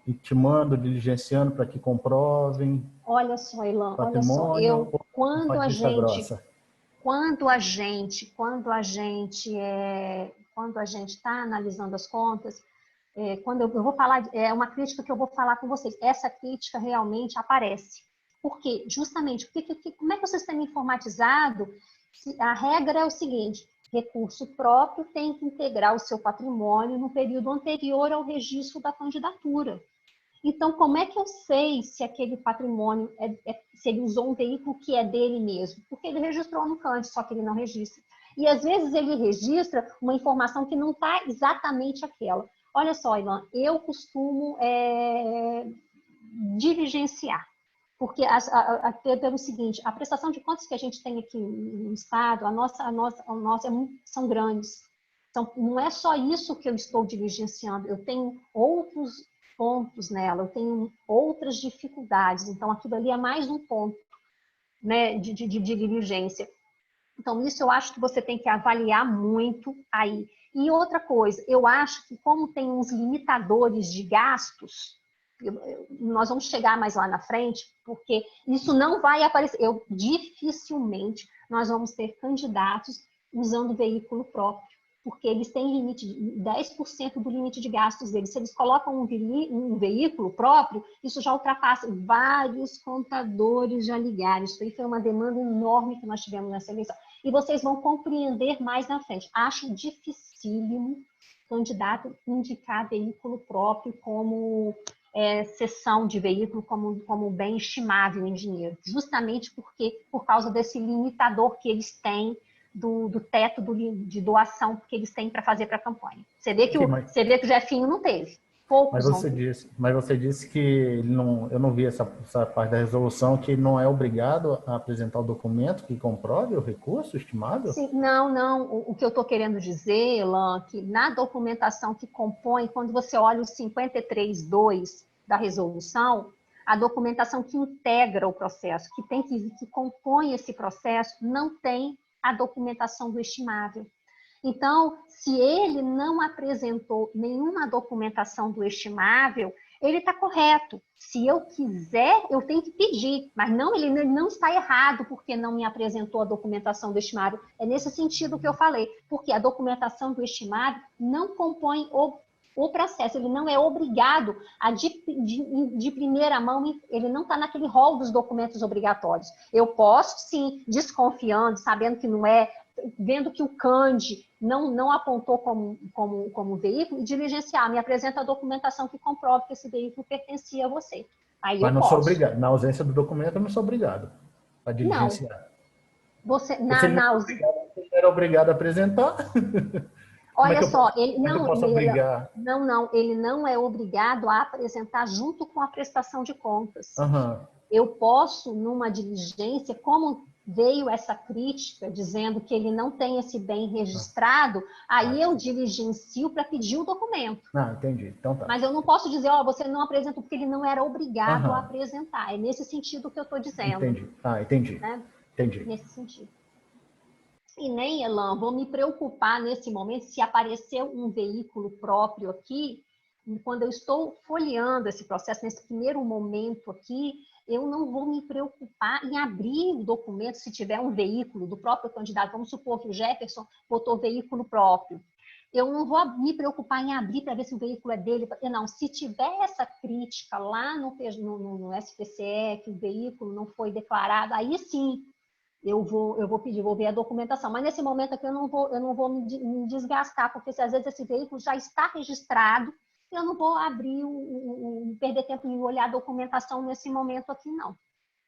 intimando, diligenciando para que comprovem. Olha só, Elan, olha só, quando a gente está analisando as contas, quando eu vou falar, uma crítica que eu vou falar com vocês, essa crítica realmente aparece. Por quê? Justamente, como é que o sistema informatizado, a regra é o seguinte, recurso próprio tem que integrar o seu patrimônio no período anterior ao registro da candidatura. Então, como é que eu sei se aquele patrimônio, se ele usou um veículo que é dele mesmo? Porque ele registrou no CAND, só que ele não registra. E, às vezes, ele registra uma informação que não está exatamente aquela. Olha só, Ilan, eu costumo diligenciar. Porque, pelo seguinte, a prestação de contas que a gente tem aqui no Estado, são grandes. Então, não é só isso que eu estou diligenciando, eu tenho outros pontos nela, eu tenho outras dificuldades, então aquilo ali é mais um ponto, né, de diligência. Então isso eu acho que você tem que avaliar muito aí. E outra coisa, eu acho que como tem uns limitadores de gastos, nós vamos chegar mais lá na frente, porque isso não vai aparecer, dificilmente nós vamos ter candidatos usando veículo próprio. porque eles têm limite de 10% do limite de gastos deles. Se eles colocam um veículo próprio, isso já ultrapassa. Vários contadores já ligaram. Isso aí foi uma demanda enorme que nós tivemos nessa eleição. E vocês vão compreender mais na frente. Acho dificílimo candidato indicar veículo próprio como cessão de veículo como bem estimável em dinheiro, justamente por causa desse limitador que eles têm do teto de doação que eles têm para fazer para a campanha. Você vê que o Jefinho não teve. Poucos mas você disse que eu não vi essa parte da resolução, que não é obrigado a apresentar o documento que comprove o recurso estimado? Sim, não. O que eu estou querendo dizer, Elan, que na documentação que compõe, quando você olha o 53.2 da resolução, a documentação que integra o processo, que compõe esse processo, não tem a documentação do estimável. Então, se ele não apresentou nenhuma documentação do estimável, ele está correto. Se eu quiser, eu tenho que pedir, mas ele não está errado porque não me apresentou a documentação do estimável. É nesse sentido que eu falei, porque a documentação do estimável não compõe o processo, ele não é obrigado de primeira mão, ele não está naquele rol dos documentos obrigatórios. Eu posso, sim, desconfiando, sabendo que não é, vendo que o CAND não apontou como veículo, diligenciar, me apresenta a documentação que comprove que esse veículo pertencia a você. Aí mas eu não posso. sou obrigado. Na ausência do documento, eu não sou obrigado a diligenciar. Não. Você não era obrigado a apresentar. Olha só, ele não é obrigado a apresentar junto com a prestação de contas. Uhum. Eu posso, numa diligência, como veio essa crítica dizendo que ele não tem esse bem registrado, aí eu diligencio para pedir o documento. Entendi. Então tá. Mas eu não posso dizer, você não apresentou, porque ele não era obrigado a apresentar. É nesse sentido que eu estou dizendo. Entendi. Entendi. Né? Entendi. Nesse sentido. E nem, Elan, vou me preocupar nesse momento se aparecer um veículo próprio aqui, quando eu estou folheando esse processo, nesse primeiro momento aqui, eu não vou me preocupar em abrir o documento se tiver um veículo do próprio candidato. Vamos supor que o Jefferson botou veículo próprio. Eu não vou me preocupar em abrir para ver se o veículo é dele. Não, se tiver essa crítica lá no SPCE, que o veículo não foi declarado, aí sim, eu vou pedir, vou ver a documentação. Mas nesse momento aqui eu não vou me desgastar, porque se às vezes esse veículo já está registrado, eu não vou abrir, perder tempo em olhar a documentação nesse momento aqui, não.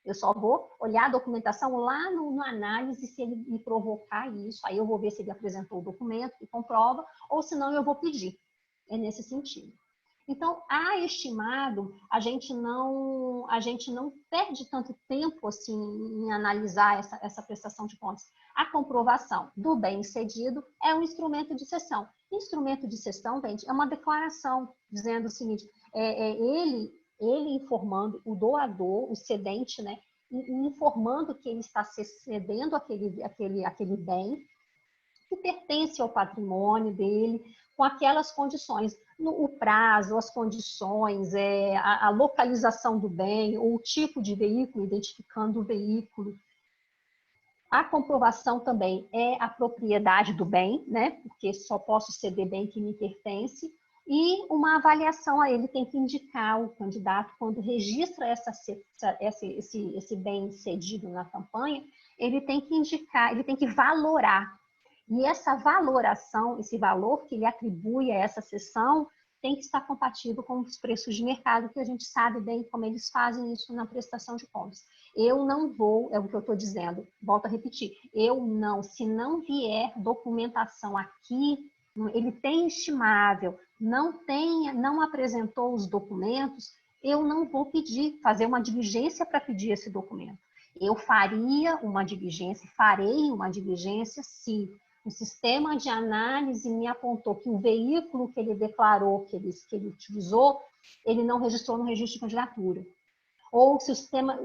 Eu só vou olhar a documentação lá no análise, se ele me provocar isso, aí eu vou ver se ele apresentou o documento que comprova, ou se não eu vou pedir. É nesse sentido. Então, a estimado, a gente não perde tanto tempo assim, em analisar essa prestação de contas. A comprovação do bem-cedido é um instrumento de cessão. Instrumento de cessão, gente, é uma declaração dizendo o seguinte, ele informando o doador, o cedente, né, informando que ele está cedendo aquele bem que pertence ao patrimônio dele, com aquelas condições, o prazo, as condições, a localização do bem, ou o tipo de veículo, identificando o veículo. A comprovação também é a propriedade do bem, né? Porque só posso ceder bem que me pertence. E uma avaliação, ele tem que indicar o candidato, quando registra esse bem cedido na campanha, ele tem que indicar, ele tem que valorar. E essa valoração, esse valor que ele atribui a essa cessão, tem que estar compatível com os preços de mercado, que a gente sabe bem como eles fazem isso na prestação de contas. Eu não vou, é o que eu estou dizendo, volto a repetir, se não vier documentação aqui, ele tem estimável, não apresentou os documentos, eu não vou pedir, fazer uma diligência para pedir esse documento. Eu farei uma diligência se o sistema de análise me apontou que o veículo que ele declarou, que ele utilizou, ele não registrou no registro de candidatura. Ou se o sistema,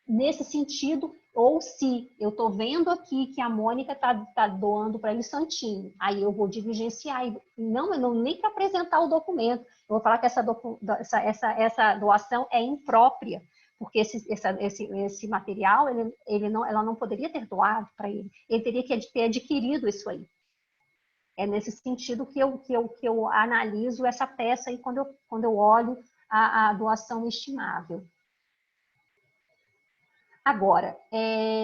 nesse sentido, ou se eu estou vendo aqui que a Mônica está doando para ele Santinho, aí eu vou diligenciar, eu não nem para apresentar o documento, eu vou falar que essa doação é imprópria, porque esse material, ela não poderia ter doado para ele. Ele teria que ter adquirido isso aí. É nesse sentido que eu analiso essa peça aí quando eu olho a doação estimável. Agora,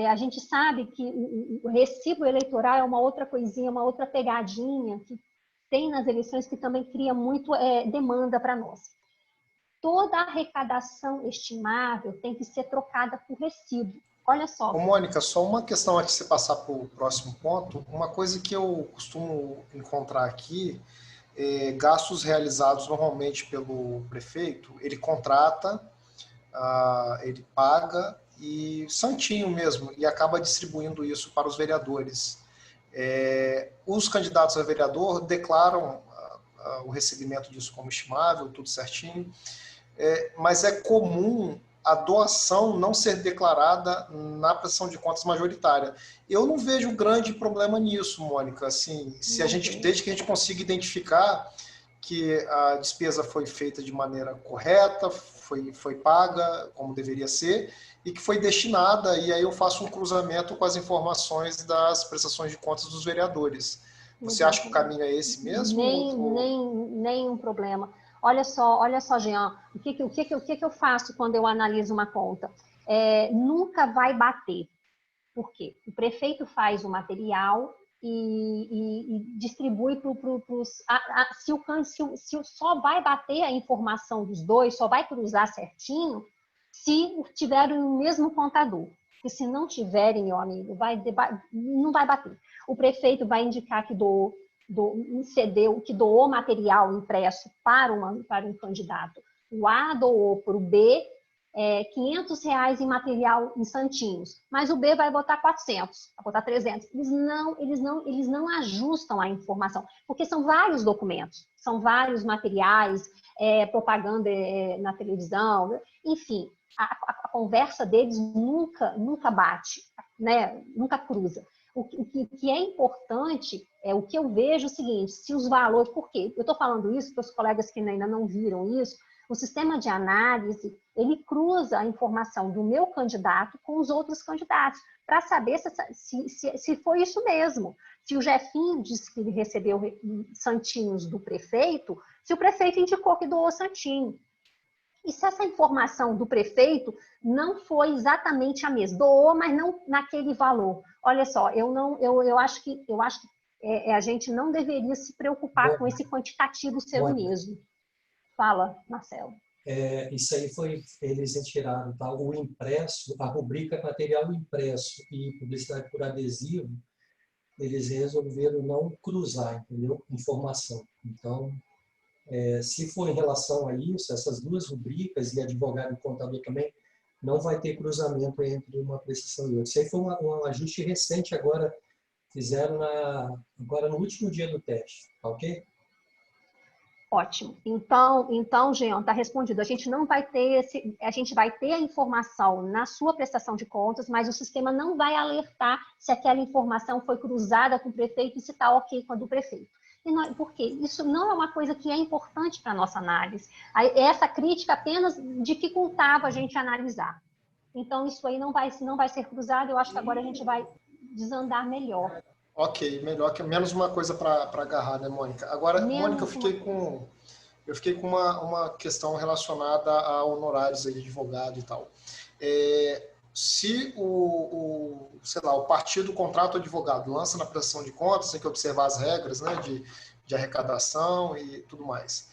a gente sabe que o recibo eleitoral é uma outra coisinha, uma outra pegadinha que tem nas eleições que também cria muito demanda para nós. Toda arrecadação estimável tem que ser trocada por recibo. Olha só. Ô, Mônica, só uma questão antes de você passar para o próximo ponto. Uma coisa que eu costumo encontrar aqui é gastos realizados normalmente pelo prefeito. Ele contrata, ele paga e santinho mesmo, e acaba distribuindo isso para os vereadores. Os candidatos a vereador declaram o recebimento disso como estimável, tudo certinho, mas é comum a doação não ser declarada na prestação de contas majoritária. Eu não vejo grande problema nisso, Mônica. Assim, desde que a gente consiga identificar que a despesa foi feita de maneira correta, foi paga como deveria ser, e que foi destinada, e aí eu faço um cruzamento com as informações das prestações de contas dos vereadores. Você acha que o caminho é esse mesmo? Nenhum problema. Olha só, Jean, o que eu faço quando eu analiso uma conta? Nunca vai bater. Por quê? O prefeito faz o material e distribui para os... Se só vai bater a informação dos dois, só vai cruzar certinho, se tiverem o mesmo contador. E se não tiverem, meu amigo, não vai bater. O prefeito vai indicar que que doou material impresso para um candidato. O A doou para o B R$500 em material em santinhos, mas o B vai botar 400, vai botar 300. Eles não ajustam a informação, porque são vários documentos, são vários materiais, propaganda na televisão, enfim, a conversa deles nunca bate, né? Nunca cruza. O que é importante, o que eu vejo é o seguinte, se os valores... Por quê? Eu estou falando isso para os colegas que ainda não viram isso. O sistema de análise, ele cruza a informação do meu candidato com os outros candidatos, para saber se foi isso mesmo. Se o Jefinho disse que ele recebeu santinhos do prefeito, se o prefeito indicou que doou santinho. E se essa informação do prefeito não foi exatamente a mesma, doou, mas não naquele valor. Olha só, eu acho que a gente não deveria se preocupar com esse quantitativo ser o mesmo. Fala, Marcelo. Isso aí eles retiraram, tá? O impresso, a rubrica material impresso e publicidade por adesivo, eles resolveram não cruzar, entendeu? Informação. Então, se for em relação a isso, essas duas rubricas, e advogado e contador também, não vai ter cruzamento entre uma prestação e outra. Isso aí foi um ajuste recente agora, fizeram agora no último dia do teste, tá ok? Ótimo. Então, Jean, está respondido. A gente não vai ter a gente vai ter a informação na sua prestação de contas, mas o sistema não vai alertar se aquela informação foi cruzada com o prefeito e se está ok com a do prefeito. Por quê? Isso não é uma coisa que é importante para a nossa análise. Essa crítica apenas dificultava a gente analisar. Então, isso aí não vai ser cruzado. Eu acho que agora a gente vai desandar melhor. Ok, melhor que menos uma coisa para agarrar, né, Mônica? Agora, Mônica, eu fiquei com uma questão relacionada a honorários aí de advogado e tal. Se sei lá, o partido contrata o advogado, lança na prestação de contas, tem que observar as regras, né, de arrecadação e tudo mais.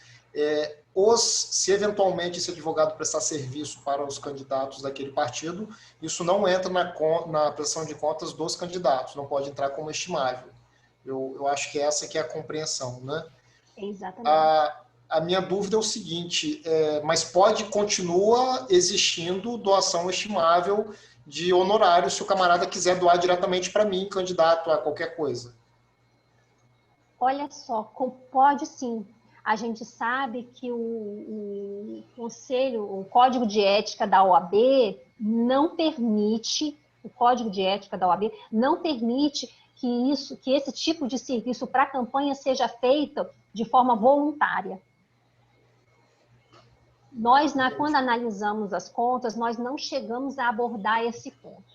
Se eventualmente esse advogado prestar serviço para os candidatos daquele partido, isso não entra na prestação de contas dos candidatos, não pode entrar como estimável. Eu acho que essa que é a compreensão, né? Exatamente. A minha dúvida é o seguinte, mas continua existindo doação estimável de honorário se o camarada quiser doar diretamente para mim, candidato a qualquer coisa? Olha só, pode sim. A gente sabe que o Código de Ética da OAB não permite, o Código de Ética da OAB não permite que esse tipo de serviço para a campanha seja feito de forma voluntária. Nós, quando analisamos as contas, nós não chegamos a abordar esse ponto.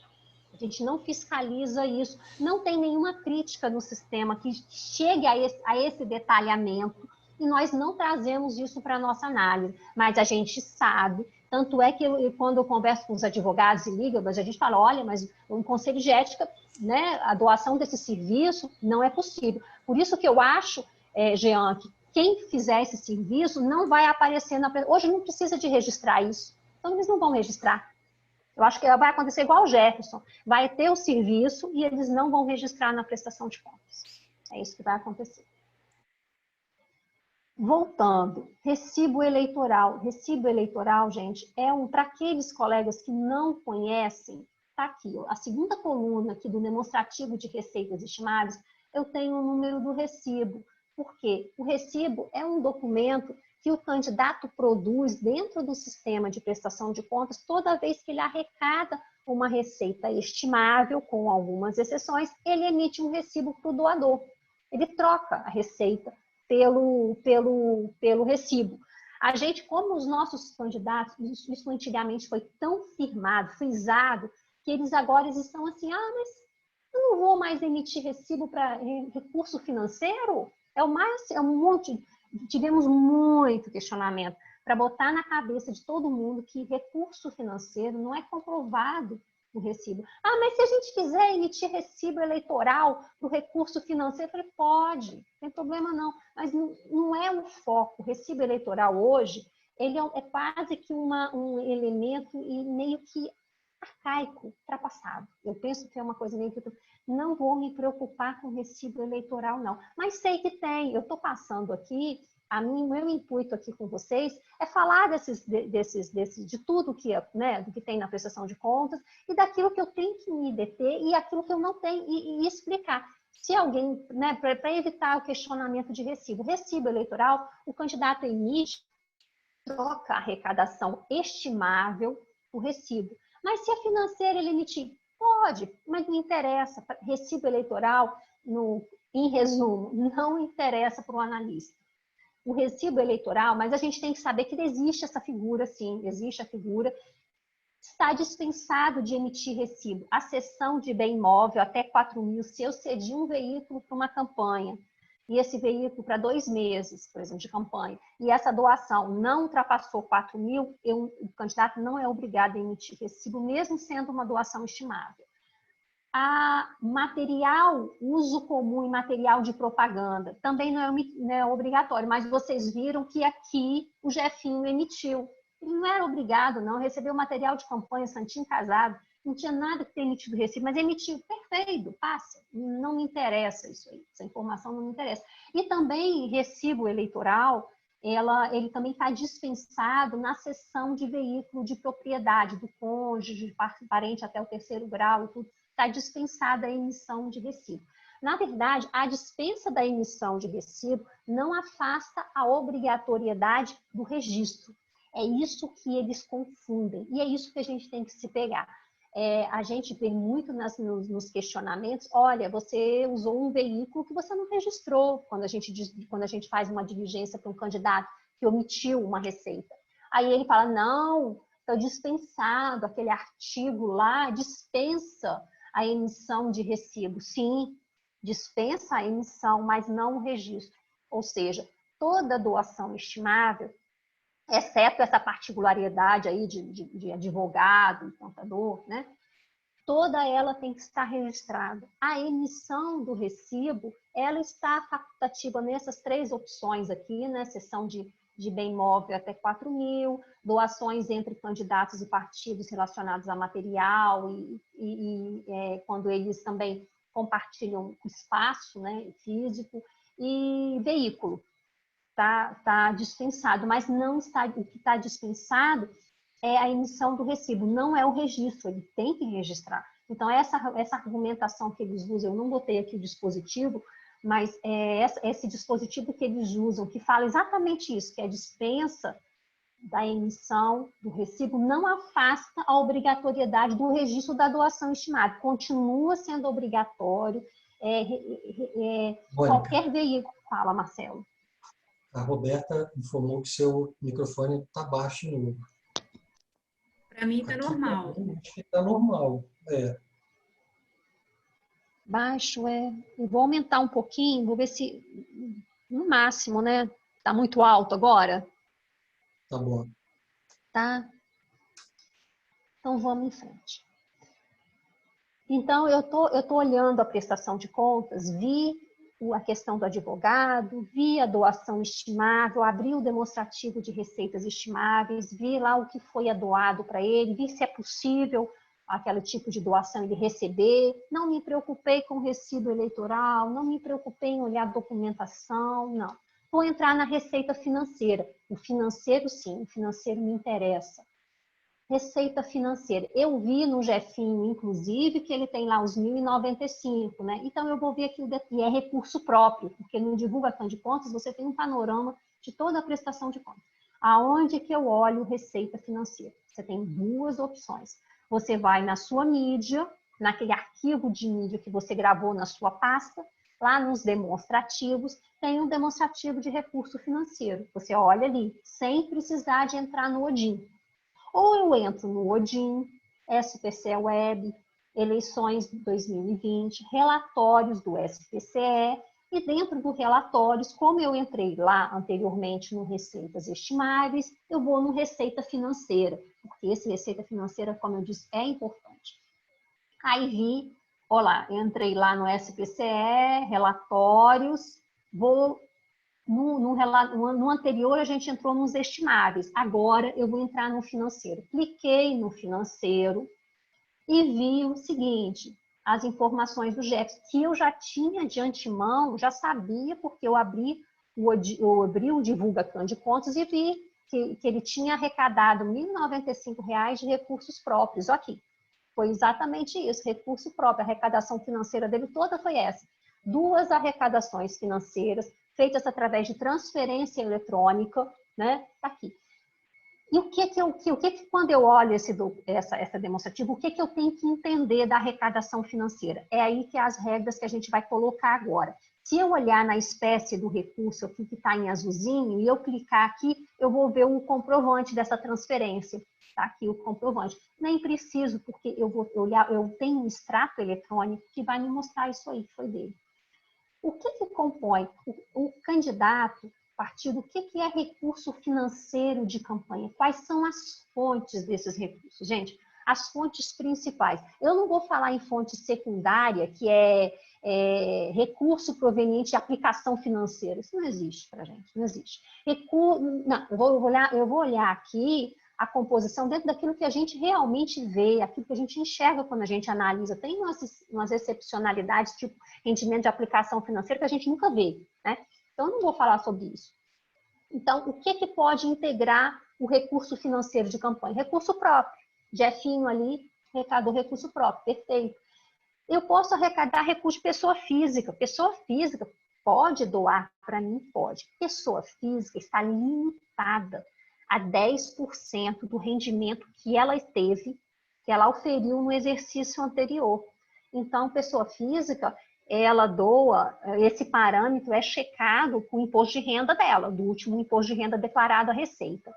A gente não fiscaliza isso. Não tem nenhuma crítica no sistema que chegue a esse detalhamento e nós não trazemos isso para a nossa análise. Mas a gente sabe, tanto é que quando eu converso com os advogados e ligo, a gente fala, olha, mas um conselho de ética, né, a doação desse serviço não é possível. Por isso que eu acho, Jean, que quem fizer esse serviço não vai aparecer na... Hoje não precisa de registrar isso. Então, eles não vão registrar. Eu acho que vai acontecer igual o Jefferson. Vai ter o serviço e eles não vão registrar na prestação de contas. É isso que vai acontecer. Voltando, recibo eleitoral. Recibo eleitoral, gente, para aqueles colegas que não conhecem, está aqui, ó, a segunda coluna aqui do demonstrativo de receitas estimadas, eu tenho o número do recibo. Por quê? O recibo é um documento que o candidato produz dentro do sistema de prestação de contas toda vez que ele arrecada uma receita estimável, com algumas exceções, ele emite um recibo para o doador. Ele troca a receita pelo recibo. A gente, como os nossos candidatos, isso antigamente foi tão firmado, frisado, que eles agora estão assim, mas eu não vou mais emitir recibo para recurso financeiro? É um monte... Tivemos muito questionamento para botar na cabeça de todo mundo que recurso financeiro não é comprovado no recibo. Mas se a gente quiser emitir recibo eleitoral para o recurso financeiro, eu falei, pode, não tem problema não. Mas não é o foco. O recibo eleitoral hoje, ele é quase que um elemento meio que arcaico, ultrapassado. Eu penso que é uma coisa meio que... Não vou me preocupar com recibo eleitoral, não. Mas sei que tem. Eu estou passando aqui, meu intuito aqui com vocês é falar de tudo que, né, do que tem na prestação de contas e daquilo que eu tenho que me deter e aquilo que eu não tenho e explicar. Se alguém, né, para evitar o questionamento de recibo. Recibo eleitoral, o candidato emite, troca a arrecadação estimável por recibo. Mas se a financeira ele emitir, pode, mas não interessa. Recibo eleitoral, em resumo, não interessa para o analista. O recibo eleitoral, mas a gente tem que saber que existe essa figura, sim, existe a figura. Está dispensado de emitir recibo. A cessão de bem imóvel até 4 mil, se eu cedi um veículo para uma campanha, e esse veículo para 2 meses, por exemplo, de campanha, e essa doação não ultrapassou 4 mil, o candidato não é obrigado a emitir recibo, mesmo sendo uma doação estimável. Material, uso comum e material de propaganda, também não é obrigatório, mas vocês viram que aqui o Jefinho emitiu. Ele não era obrigado, não, recebeu material de campanha, santinho casado, não tinha nada que ter emitido recibo, mas emitiu, perfeito, passa, não me interessa isso aí, essa informação não me interessa. E também recibo eleitoral, ele também está dispensado na cessão de veículo de propriedade, do cônjuge, parente até o 3º grau, tudo, está dispensada a emissão de recibo. Na verdade, a dispensa da emissão de recibo não afasta a obrigatoriedade do registro. É isso que eles confundem, e é isso que a gente tem que se pegar. A gente vê muito nos questionamentos, olha, você usou um veículo que você não registrou quando a gente faz uma diligência para um candidato que omitiu uma receita. Aí ele fala, não, está dispensado, aquele artigo lá dispensa a emissão de recibo. Sim, dispensa a emissão, mas não o registro. Ou seja, toda doação estimável, exceto essa particularidade aí de advogado, contador, né? Toda ela tem que estar registrada. A emissão do recibo, ela está facultativa nessas 3 opções aqui, né? Seção de bem imóvel até 4 mil, doações entre candidatos e partidos relacionados a material quando eles também compartilham espaço, né, físico, e veículo. Está dispensado, mas não está, o que está dispensado é a emissão do recibo, não é o registro, ele tem que registrar. Então, essa argumentação que eles usam, eu não botei aqui o dispositivo, mas esse dispositivo que eles usam, que fala exatamente isso, que a dispensa da emissão do recibo não afasta a obrigatoriedade do registro da doação estimada, continua sendo obrigatório qualquer veículo. Fala, Marcelo. A Roberta informou que seu microfone está baixo de novo. Para mim está normal. Acho que está normal. Baixo, eu vou aumentar um pouquinho, vou ver se, no máximo, né? Tá muito alto agora? Tá bom. Tá? Então, vamos em frente. Então, eu tô olhando a prestação de contas, vi a questão do advogado, vi a doação estimável, abri o demonstrativo de receitas estimáveis, vi lá o que foi doado para ele, vi se é possível aquele tipo de doação ele receber, não me preocupei com o resíduo eleitoral, não me preocupei em olhar a documentação, não. Vou entrar na receita financeira. O financeiro, sim, o financeiro me interessa. Receita financeira. Eu vi no Jefinho, inclusive, que ele tem lá os 1.095, né? Então, eu vou ver aqui, e é recurso próprio, porque no divulgação de contas você tem um panorama de toda a prestação de contas. Aonde que eu olho receita financeira? Você tem duas opções. Você vai na sua mídia, naquele arquivo de mídia que você gravou na sua pasta, lá nos demonstrativos, tem um demonstrativo de recurso financeiro. Você olha ali, sem precisar de entrar no Odin. Ou eu entro no Odin, SPCE Web, eleições 2020, relatórios do SPCE, e dentro do relatórios, como eu entrei lá anteriormente no Receitas Estimáveis, eu vou no Receita Financeira, porque esse Receita Financeira, como eu disse, é importante. Aí vi, olá, entrei lá no SPCE, relatórios, vou... No anterior, a gente entrou nos estimáveis. Agora, eu vou entrar no financeiro. Cliquei no financeiro e vi o seguinte, as informações do GEPS, que eu já tinha de antemão, já sabia, porque eu abri o Divulgação de Contas e vi que ele tinha arrecadado R$ 1.095 de recursos próprios. Aqui, foi exatamente isso, recurso próprio. A arrecadação financeira dele toda foi essa. 2 arrecadações financeiras, feitas através de transferência eletrônica, né? Tá aqui. E o que quando eu olho essa demonstrativa, o que eu tenho que entender da arrecadação financeira? É aí que as regras que a gente vai colocar agora. Se eu olhar na espécie do recurso aqui que está em azulzinho, e eu clicar aqui, eu vou ver o comprovante dessa transferência. Tá aqui o comprovante. Nem preciso, porque eu vou olhar, eu tenho um extrato eletrônico que vai me mostrar isso aí, que foi dele. O que compõe o candidato, partido, o que é recurso financeiro de campanha? Quais são as fontes desses recursos? Gente, as fontes principais. Eu não vou falar em fonte secundária, que é recurso proveniente de aplicação financeira. Isso não existe para a gente, não existe. Não, eu vou olhar aqui a composição dentro daquilo que a gente realmente vê, aquilo que a gente enxerga quando a gente analisa. Tem umas excepcionalidades, tipo rendimento de aplicação financeira, que a gente nunca vê, né? Então, eu não vou falar sobre isso. Então, o que pode integrar o recurso financeiro de campanha? Recurso próprio. Jefinho ali arrecadou recurso próprio, perfeito. Eu posso arrecadar recurso de pessoa física. Pessoa física pode doar para mim? Pode. Pessoa física está limitada a 10% do rendimento que ela teve, que ela oferiu no exercício anterior. Então, pessoa física, ela doa, esse parâmetro é checado com o imposto de renda dela, do último imposto de renda declarado à Receita.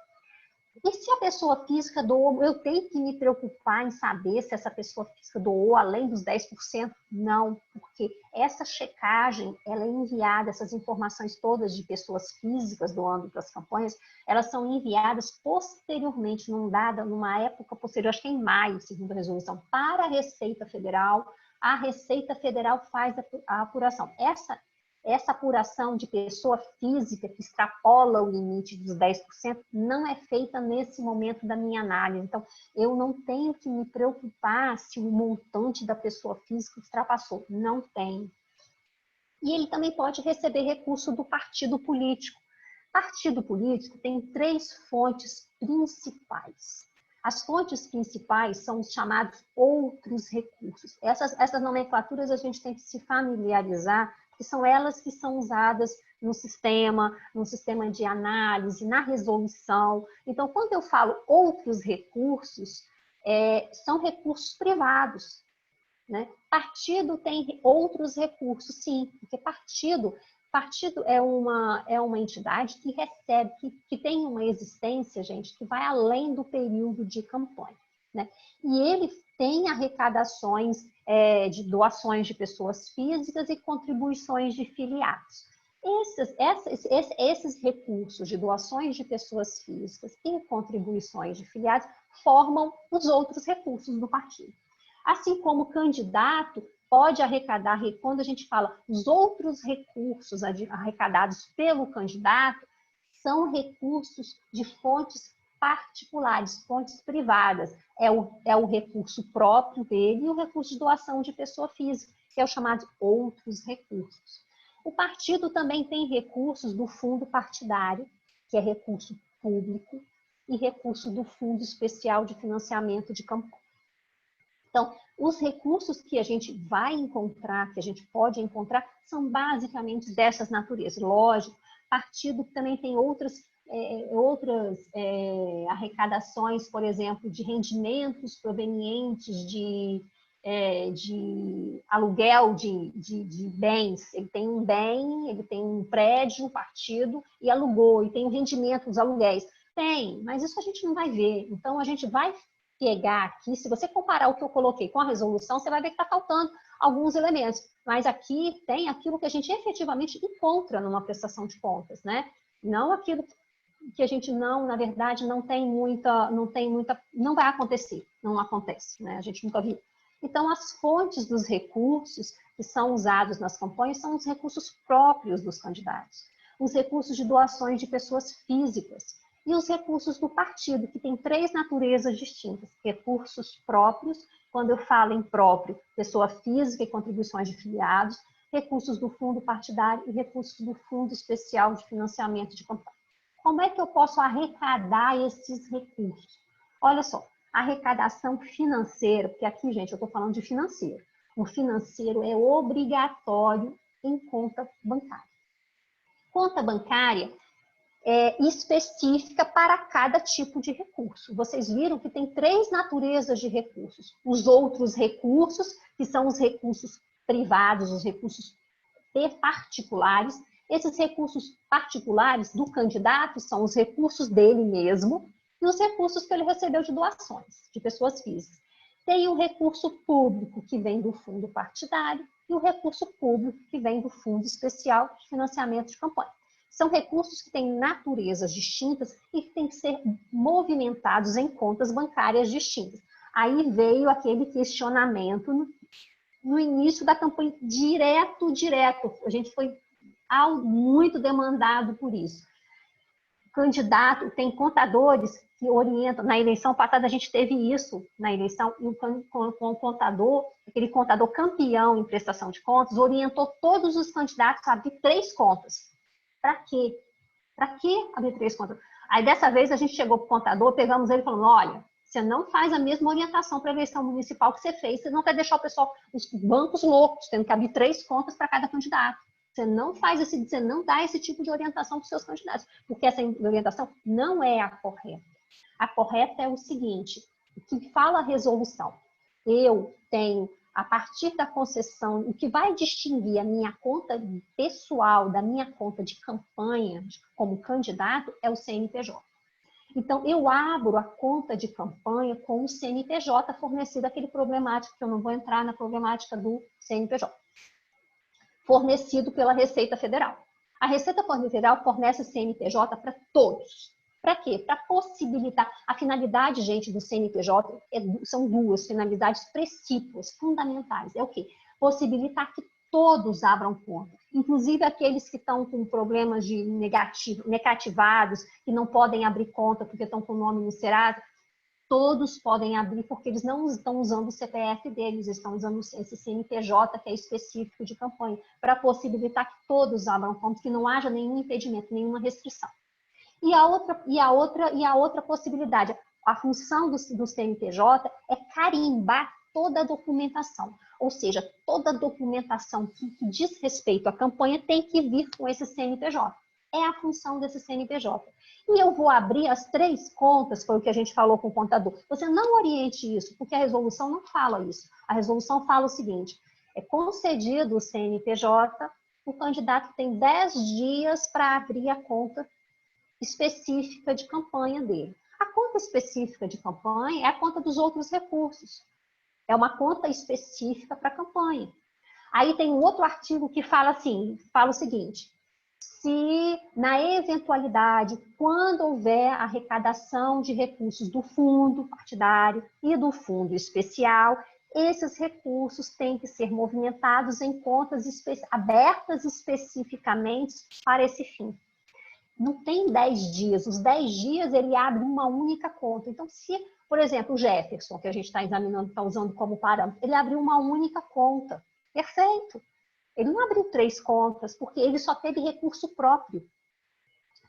E se a pessoa física doou, eu tenho que me preocupar em saber se essa pessoa física doou além dos 10%? Não, porque essa checagem, ela é enviada, essas informações todas de pessoas físicas doando para as campanhas, elas são enviadas posteriormente, numa época posterior, acho que em maio, segundo a resolução, para a Receita Federal. A Receita Federal faz a apuração. Essa apuração de pessoa física que extrapola o limite dos 10% não é feita nesse momento da minha análise. Então, eu não tenho que me preocupar se o montante da pessoa física ultrapassou. Não tem. E ele também pode receber recurso do partido político. Partido político tem 3 fontes principais. As fontes principais são os chamados outros recursos. Essas nomenclaturas a gente tem que se familiarizar, que são elas que são usadas no sistema de análise, na resolução. Então, quando eu falo outros recursos, são recursos privados, né? Partido tem outros recursos, sim, porque partido é uma entidade que recebe, que tem uma existência, gente, que vai além do período de campanha. né? E ele tem arrecadações de doações de pessoas físicas e contribuições de filiados. Esses recursos de doações de pessoas físicas e contribuições de filiados formam os outros recursos do partido. Assim como o candidato pode arrecadar, quando a gente fala os outros recursos arrecadados pelo candidato, são recursos de fontes particulares, fontes privadas. É o recurso próprio dele e o recurso de doação de pessoa física, que é o chamado outros recursos. O partido também tem recursos do fundo partidário, que é recurso público, e recurso do Fundo Especial de Financiamento de Campanha. Então, os recursos que a gente vai encontrar, que a gente pode encontrar, são basicamente dessas naturezas. Lógico, partido também tem outras arrecadações, por exemplo, de rendimentos provenientes de aluguel de bens. Ele tem um bem, ele tem um prédio, um partido, e alugou, e tem o rendimento dos aluguéis. Tem, mas isso a gente não vai ver. Então, a gente vai pegar aqui, se você comparar o que eu coloquei com a resolução, você vai ver que está faltando alguns elementos. Mas aqui tem aquilo que a gente efetivamente encontra numa prestação de contas, né? Não aquilo que a gente na verdade, não vai acontecer, não acontece, né? A gente nunca viu. Então, as fontes dos recursos que são usados nas campanhas são os recursos próprios dos candidatos, os recursos de doações de pessoas físicas e os recursos do partido, que tem 3 naturezas distintas. Recursos próprios, quando eu falo em próprio, pessoa física e contribuições de filiados, recursos do fundo partidário e recursos do Fundo Especial de Financiamento de Campanha. Como é que eu posso arrecadar esses recursos? Olha só, arrecadação financeira, porque aqui, gente, eu estou falando de financeiro. O financeiro é obrigatório em conta bancária. Conta bancária é específica para cada tipo de recurso. Vocês viram que tem 3 naturezas de recursos. Os outros recursos, que são os recursos privados, os recursos particulares. Esses recursos particulares do candidato são os recursos dele mesmo e os recursos que ele recebeu de doações de pessoas físicas. Tem o recurso público, que vem do fundo partidário, e o recurso público, que vem do Fundo Especial de Financiamento de Campanha. São recursos que têm naturezas distintas e que têm que ser movimentados em contas bancárias distintas. Aí veio aquele questionamento no início da campanha, direto. A gente foi muito demandado por isso. Candidato, tem contadores que orientam. Na eleição passada, a gente teve isso na eleição, e o contador, aquele contador campeão em prestação de contas, orientou todos os candidatos a abrir 3 contas. Para quê? Para que abrir 3 contas? Aí, dessa vez, a gente chegou para o contador, pegamos ele e falamos, olha, você não faz a mesma orientação para a eleição municipal que você fez, você não quer deixar o pessoal, os bancos loucos, tendo que abrir 3 contas para cada candidato. Você não dá esse tipo de orientação para os seus candidatos, porque essa orientação não é a correta. A correta é o seguinte, o que fala a resolução, eu tenho, a partir da concessão, o que vai distinguir a minha conta pessoal da minha conta de campanha como candidato é o CNPJ. Então, eu abro a conta de campanha com o CNPJ fornecido, aquele problemático, que eu não vou entrar na problemática do CNPJ, fornecido pela Receita Federal. A Receita Federal fornece o CNPJ para todos. Para quê? Para possibilitar. A finalidade, gente, do CNPJ são 2 finalidades precípuas, fundamentais. É o quê? Possibilitar que todos abram conta, inclusive aqueles que estão com problemas de negativados, que não podem abrir conta porque estão com o nome no Serasa. Todos podem abrir, porque eles não estão usando o CPF deles, estão usando esse CNPJ, que é específico de campanha, para possibilitar que todos abram conta, que não haja nenhum impedimento, nenhuma restrição. E a outra possibilidade, a função do CNPJ é carimbar toda a documentação, ou seja, toda a documentação que diz respeito à campanha tem que vir com esse CNPJ. É a função desse CNPJ. E eu vou abrir as 3 contas, foi o que a gente falou com o contador. Você não oriente isso, porque a resolução não fala isso. A resolução fala o seguinte, é concedido o CNPJ, o candidato tem 10 dias para abrir a conta específica de campanha dele. A conta conta específica de campanha é a conta dos outros recursos. É uma conta específica para a campanha. Aí tem um outro artigo que fala assim, fala o seguinte: se na eventualidade, quando houver arrecadação de recursos do fundo partidário e do fundo especial, esses recursos têm que ser movimentados em contas abertas especificamente para esse fim. Não tem 10 dias, os 10 dias ele abre uma única conta. Então, se, por exemplo, o Jefferson, que a gente está examinando, está usando como parâmetro, ele abriu uma única conta. Perfeito. Ele não abriu 3 contas, porque ele só teve recurso próprio.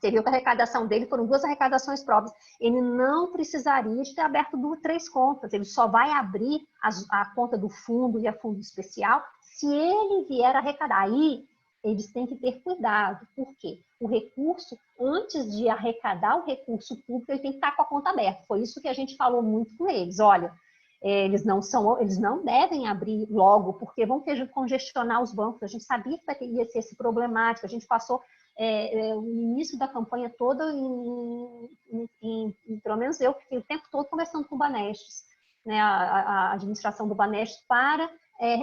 Você viu que a arrecadação dele foram 2 arrecadações próprias. Ele não precisaria de ter aberto 3 contas. Ele só vai abrir a conta do fundo e a fundo especial se ele vier arrecadar. Aí, eles têm que ter cuidado. Por quê? O recurso, antes de arrecadar o recurso público, ele tem que estar com a conta aberta. Foi isso que a gente falou muito com eles. Olha, eles não devem abrir logo, porque vão congestionar os bancos. A gente sabia que ia ser esse problemático. A gente passou o início da campanha toda, pelo menos eu, fiquei o tempo todo conversando com o Banestes, né, a administração do Banestes, para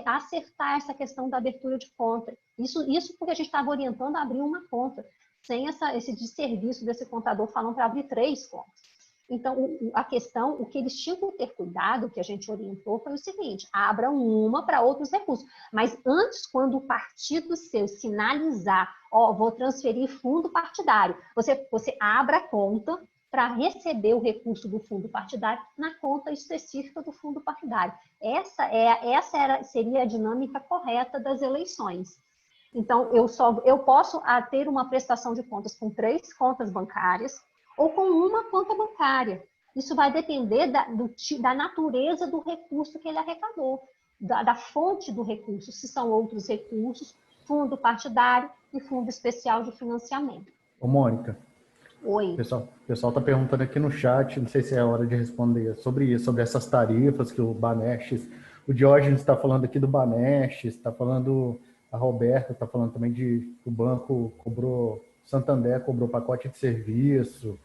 acertar essa questão da abertura de conta. Isso porque a gente estava orientando a abrir uma conta, sem esse desserviço desse contador falando para abrir 3 contas. Então, a questão, o que eles tinham que ter cuidado, que a gente orientou, foi o seguinte: abram uma para outros recursos. Mas antes, quando o partido seu sinalizar, vou transferir fundo partidário, você abra a conta para receber o recurso do fundo partidário na conta específica do fundo partidário. Essa seria a dinâmica correta das eleições. Então, eu posso ter uma prestação de contas com 3 contas bancárias, ou com uma conta bancária. Isso vai depender da natureza do recurso que ele arrecadou, da fonte do recurso, se são outros recursos, fundo partidário e fundo especial de financiamento. Ô, Mônica. Oi. O pessoal está perguntando aqui no chat, não sei se é a hora de responder sobre isso, sobre essas tarifas que o Banestes, o Diógenes está falando aqui do Banestes, está falando, a Roberta está falando também que o banco cobrou, Santander cobrou pacote de serviço.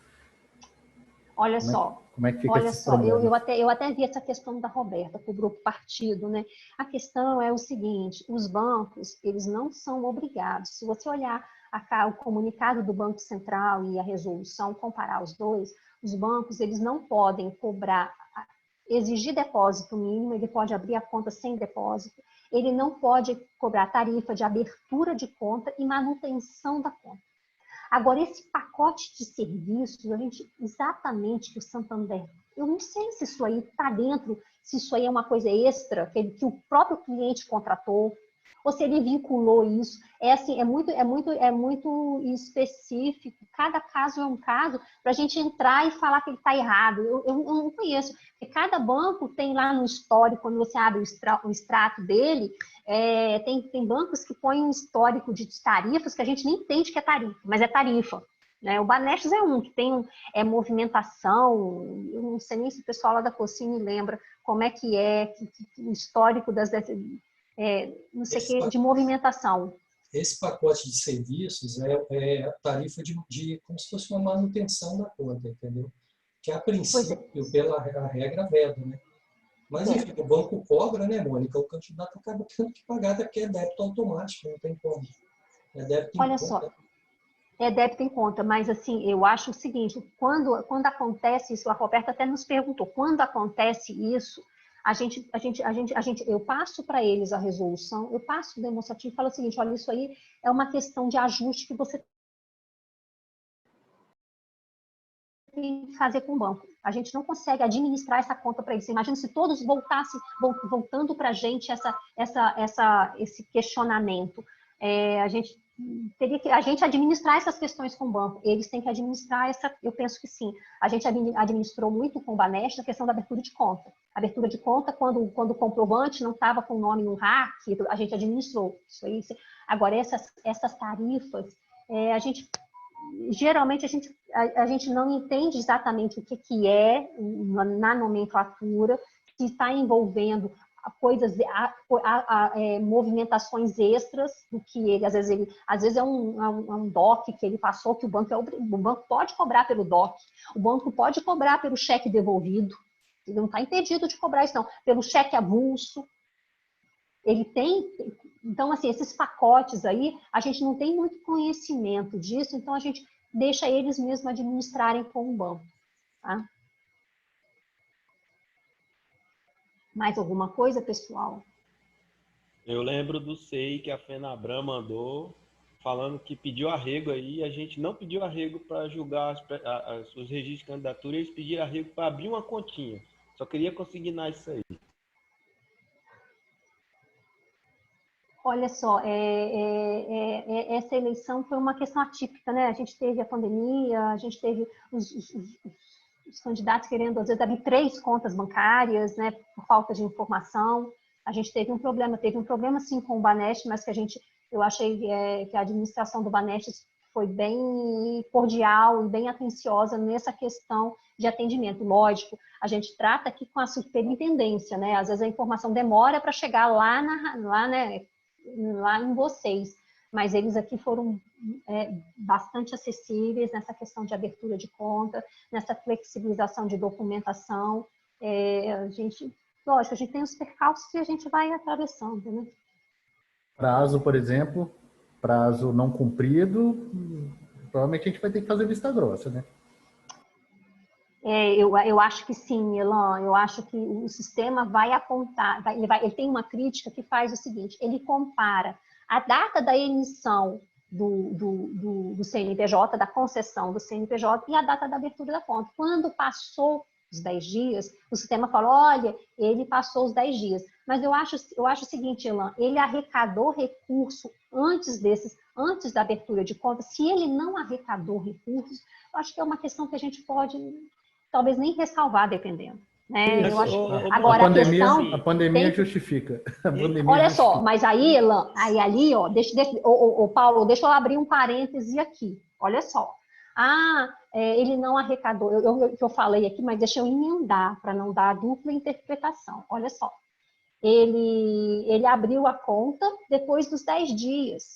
Olha só, como é que fica esse problema? Eu até vi essa questão da Roberta, cobrou partido, né? A questão é o seguinte: os bancos, eles não são obrigados. Se você olhar o comunicado do Banco Central e a resolução, comparar os dois, os bancos, eles não podem cobrar, exigir depósito mínimo, ele pode abrir a conta sem depósito, ele não pode cobrar tarifa de abertura de conta e manutenção da conta. Agora, esse pacote de serviços, exatamente que o Santander, eu não sei se isso aí está dentro, se isso aí é uma coisa extra, que o próprio cliente contratou, ou se ele vinculou isso. É muito específico, cada caso é um caso, para a gente entrar e falar que ele está errado. Eu não conheço, porque cada banco tem lá no histórico, quando você abre o extrato dele, tem bancos que põem um histórico de tarifas que a gente nem entende que é tarifa, mas é tarifa. Né? O Banestes é um, que tem movimentação, eu não sei nem se o pessoal lá da Cocine lembra como é que o histórico não sei que, de movimentação. Esse pacote de serviços é a tarifa de como se fosse uma manutenção da conta, entendeu? Que a princípio, pela regra, veda, né? Mas, enfim, o banco cobra, né, Mônica? O candidato acaba tendo que pagar, porque é débito automático, não tem como. É débito em conta. Olha só, é débito em conta, mas assim, eu acho o seguinte, quando acontece isso, a Roberta até nos perguntou, quando acontece isso, eu passo para eles a resolução, eu passo o demonstrativo e falo o seguinte: olha, isso aí é uma questão de ajuste que você tem que fazer com o banco. A gente não consegue administrar essa conta para eles. Imagina se todos voltassem, voltando para a gente esse questionamento. A gente teria que administrar essas questões com o banco. Eles têm que administrar eu penso que sim. A gente administrou muito com o Banestes a questão da abertura de conta. Abertura de conta, quando o comprovante não estava com o nome no RAC, a gente administrou. Agora, essas tarifas, geralmente a gente não entende exatamente o que é na nomenclatura, que está envolvendo coisas, movimentações extras do que ele, às vezes é um DOC que ele passou, que o banco pode cobrar pelo DOC, o banco pode cobrar pelo cheque devolvido, ele não está impedido de cobrar isso não, pelo cheque avulso, ele tem, então assim, esses pacotes aí, a gente não tem muito conhecimento disso, então a gente deixa eles mesmos administrarem com o banco, tá? Mais alguma coisa, pessoal? Eu lembro do SEI que a FENABRAN mandou, falando que pediu arrego aí, a gente não pediu arrego para julgar os registros de candidatura, eles pediram arrego para abrir uma continha. Só queria consignar isso aí. Olha só, essa eleição foi uma questão atípica, né? A gente teve a pandemia, a gente teve os candidatos querendo, às vezes, abrir 3 contas bancárias, né, por falta de informação. A gente teve um problema sim com o Banestes, mas eu achei que a administração do Banestes foi bem cordial e bem atenciosa nessa questão de atendimento. Lógico, a gente trata aqui com a superintendência, né? Às vezes a informação demora para chegar lá em vocês, mas eles aqui foram bastante acessíveis nessa questão de abertura de conta, nessa flexibilização de documentação. Lógico, a gente tem os percalços que a gente vai atravessando, né? Prazo, por exemplo, prazo não cumprido, provavelmente a gente vai ter que fazer vista grossa, né? Eu acho que sim, Elan, eu acho que o sistema vai apontar, ele tem uma crítica que faz o seguinte, ele compara a data da emissão do CNPJ, da concessão do CNPJ e a data da abertura da conta. Quando passou os 10 dias, o sistema fala, olha, ele passou os 10 dias. Mas eu acho o seguinte, Elan, ele arrecadou recurso antes da abertura de conta. Se ele não arrecadou recursos, eu acho que é uma questão que a gente pode, talvez, nem ressalvar, dependendo. Né? Eu acho... Agora, a pandemia justifica. Olha só, mas aí, Elan, ali, ó, Paulo, deixa eu abrir um parêntese aqui. Olha só. Ele não arrecadou, eu falei aqui, mas deixa eu emendar para não dar dupla interpretação. Olha só. Ele abriu a conta depois dos 10 dias.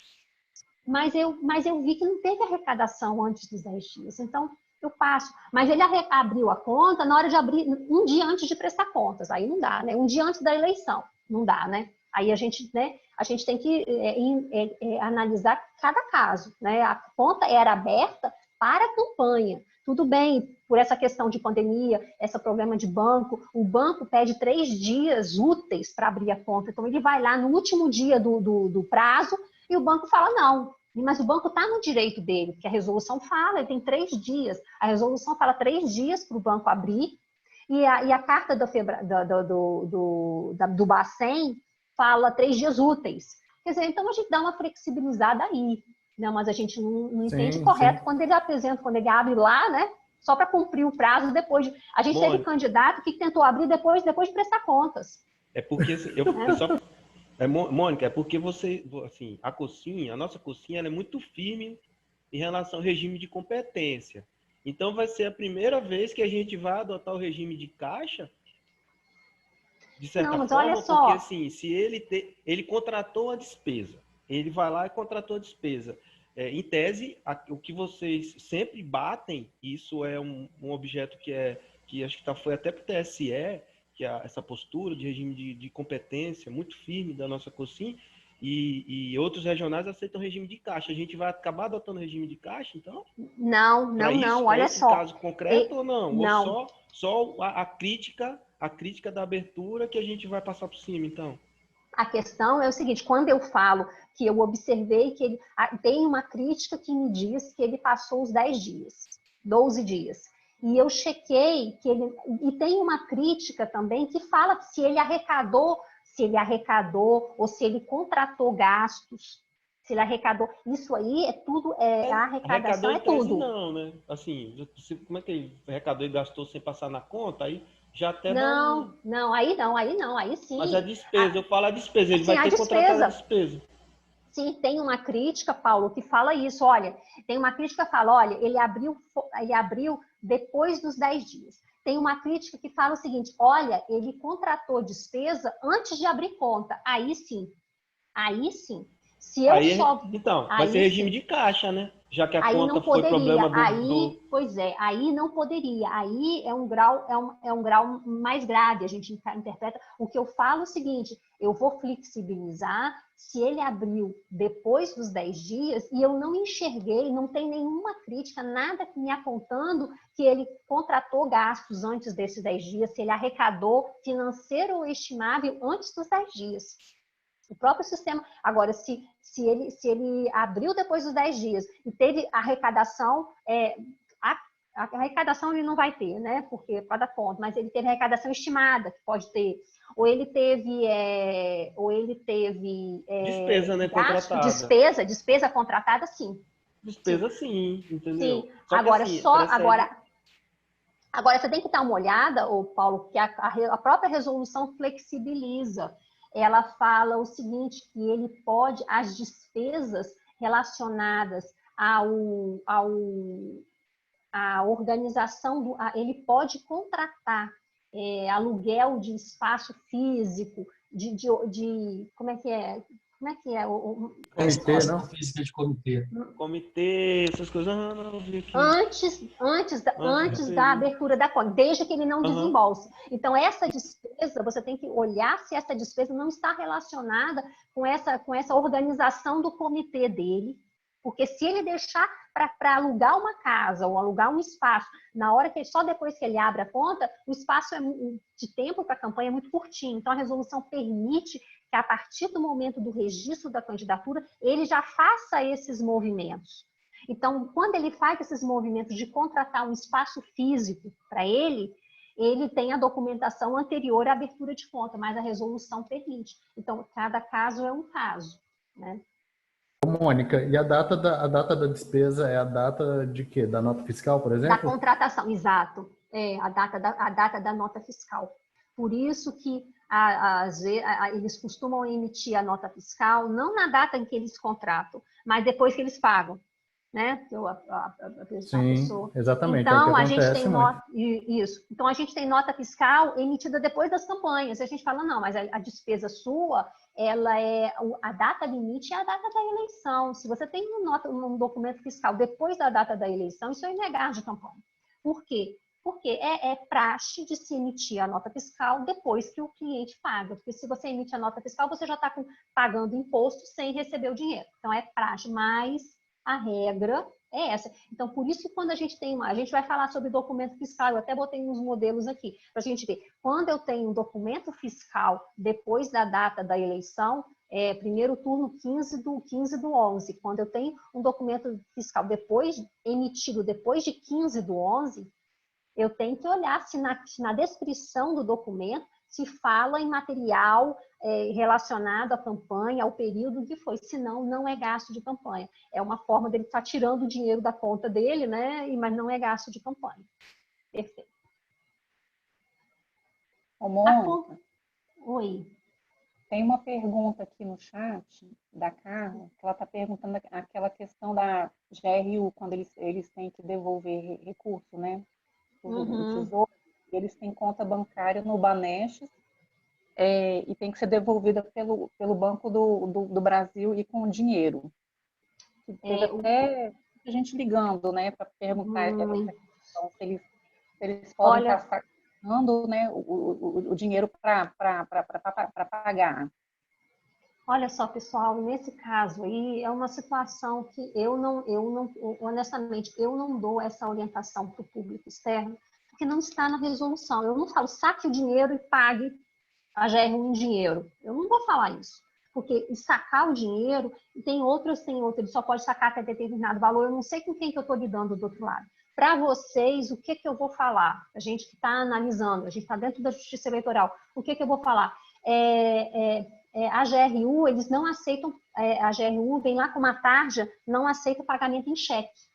Mas eu vi que não teve arrecadação antes dos 10 dias. Então, eu passo. Mas ele abriu a conta na hora de abrir, um dia antes de prestar contas. Aí não dá, né? Um dia antes da eleição. Não dá, né? Aí a gente tem que analisar cada caso, né? A conta era aberta para a campanha. Tudo bem, por essa questão de pandemia, esse problema de banco, o banco pede 3 dias úteis para abrir a conta. Então, ele vai lá no último dia do prazo e o banco fala não. Mas o banco está no direito dele, porque a resolução fala, ele tem 3 dias. A resolução fala 3 dias para o banco abrir e a carta do Bacen fala 3 dias úteis. Quer dizer, então a gente dá uma flexibilizada aí. Não, mas a gente não entende correto quando ele apresenta, quando ele abre lá, né? Só para cumprir o prazo depois. A gente teve candidato que tentou abrir depois de prestar contas. É porque Mônica, é porque você, assim, a nossa COSINHA, ela é muito firme em relação ao regime de competência. Então vai ser a primeira vez que a gente vai adotar o regime de caixa, de certa forma, olha só. Porque assim, se ele contratou a despesa, ele vai lá e contratou a despesa. Em tese, o que vocês sempre batem, isso é um objeto que acho que foi até para o TSE, que é essa postura de regime de competência muito firme da nossa COSINHA, e outros regionais aceitam regime de caixa. A gente vai acabar adotando regime de caixa, então? Não, olha só. Caso concreto ou não? Não. Ou só a crítica da abertura que a gente vai passar por cima, então? A questão é o seguinte, quando eu falo que eu observei que ele tem uma crítica que me diz que ele passou os 10 dias, 12 dias. E eu chequei que e tem uma crítica também que fala que se ele arrecadou ou se ele contratou gastos, se ele arrecadou, isso aí é tudo, a arrecadação é tudo. Não, né? Assim, como é que ele arrecadou e gastou sem passar na conta? Aí já até aí sim. Mas a despesa, eu falo a despesa, ele vai ter que contratar a despesa. Sim, tem uma crítica, Paulo, que fala isso, olha, tem uma crítica que fala, olha, ele abriu depois dos 10 dias. tem uma crítica que fala o seguinte, olha, ele contratou despesa antes de abrir conta. Aí sim. Se eu Então, vai ser regime de caixa, né? Já que a conta foi problema do... Pois é, aí não poderia. Aí é um grau mais grave, a gente interpreta. O que eu falo é o seguinte, eu vou flexibilizar se ele abriu depois dos 10 dias e eu não enxerguei, não tem nenhuma crítica, nada me apontando que ele contratou gastos antes desses 10 dias, se ele arrecadou financeiro ou estimável antes dos 10 dias. O próprio sistema. Agora, se ele abriu depois dos 10 dias e teve arrecadação, a arrecadação ele não vai ter, né? Porque para dar conta, mas ele teve arrecadação estimada, que pode ter. Ou ele teve despesa, né? Contratada. Despesa contratada, sim. Despesa, sim, entendeu? Sim. Agora, agora, você tem que dar uma olhada, Paulo, que a própria resolução flexibiliza. Ela fala o seguinte, que ele pode, as despesas relacionadas à organização, ele pode contratar aluguel de espaço físico, como é que é? Como é que é? Comitê, não? Física de comitê. Comitê, essas coisas. Não vi aqui. Antes da abertura da conta, desde que ele não desembolse. Então, essa despesa, você tem que olhar se essa despesa não está relacionada com essa organização do comitê dele. Porque se ele deixar para alugar uma casa ou alugar um espaço, na hora que só depois que ele abre a conta, o espaço de tempo para a campanha é muito curtinho. Então, a resolução permite que, a partir do momento do registro da candidatura, ele já faça esses movimentos. Então, quando ele faz esses movimentos de contratar um espaço físico para ele tem a documentação anterior à abertura de conta, mas a resolução permite. Então, cada caso é um caso, né? Mônica, e a data da despesa é a data de quê? Da nota fiscal, por exemplo? Da contratação, exato. A data da nota fiscal. Por isso que eles costumam emitir a nota fiscal, não na data em que eles contratam, mas depois que eles pagam. Né? Sim, exatamente. Então, a gente tem Então, a gente tem nota fiscal emitida depois das campanhas. A gente fala, não, mas a despesa sua, a data limite é a data da eleição. Se você tem um documento fiscal depois da data da eleição, isso é inegável de campanha. Por quê? Porque é praxe de se emitir a nota fiscal depois que o cliente paga. Porque se você emite a nota fiscal, você já está pagando imposto sem receber o dinheiro. Então, é praxe, mas a regra é essa. Então, por isso que quando a gente vai falar sobre documento fiscal, eu até botei uns modelos aqui, para a gente ver. Quando eu tenho um documento fiscal depois da data da eleição, primeiro turno 15 do 11. Quando eu tenho um documento fiscal emitido depois de 15 do 11, eu tenho que olhar se na descrição do documento se fala em material relacionado à campanha, ao período que foi, senão não é gasto de campanha. É uma forma dele estar tirando o dinheiro da conta dele, né? Mas não é gasto de campanha. Perfeito. Ô, Mônica, Oi. Tem uma pergunta aqui no chat da Carla, que ela está perguntando aquela questão da GRU, quando eles têm que devolver recurso, né? Do Tesouro, eles têm conta bancária no Banestes e tem que ser devolvida pelo Banco do Brasil e com dinheiro. Teve até a gente ligando, né, para perguntar essa questão, se eles podem estar sacando, né, o dinheiro para pagar. Olha só, pessoal, nesse caso aí é uma situação que honestamente, eu não dou essa orientação para o público externo, porque não está na resolução. Eu não falo, saque o dinheiro e pague a GRU em dinheiro. Eu não vou falar isso. Porque sacar o dinheiro, tem outros, ele só pode sacar até determinado valor. Eu não sei com quem que eu estou lidando do outro lado. Para vocês, o que eu vou falar? A gente que está analisando, a gente está dentro da Justiça Eleitoral, o que eu vou falar? A GRU, eles não aceitam, a GRU vem lá com uma tarja, não aceita pagamento em cheque.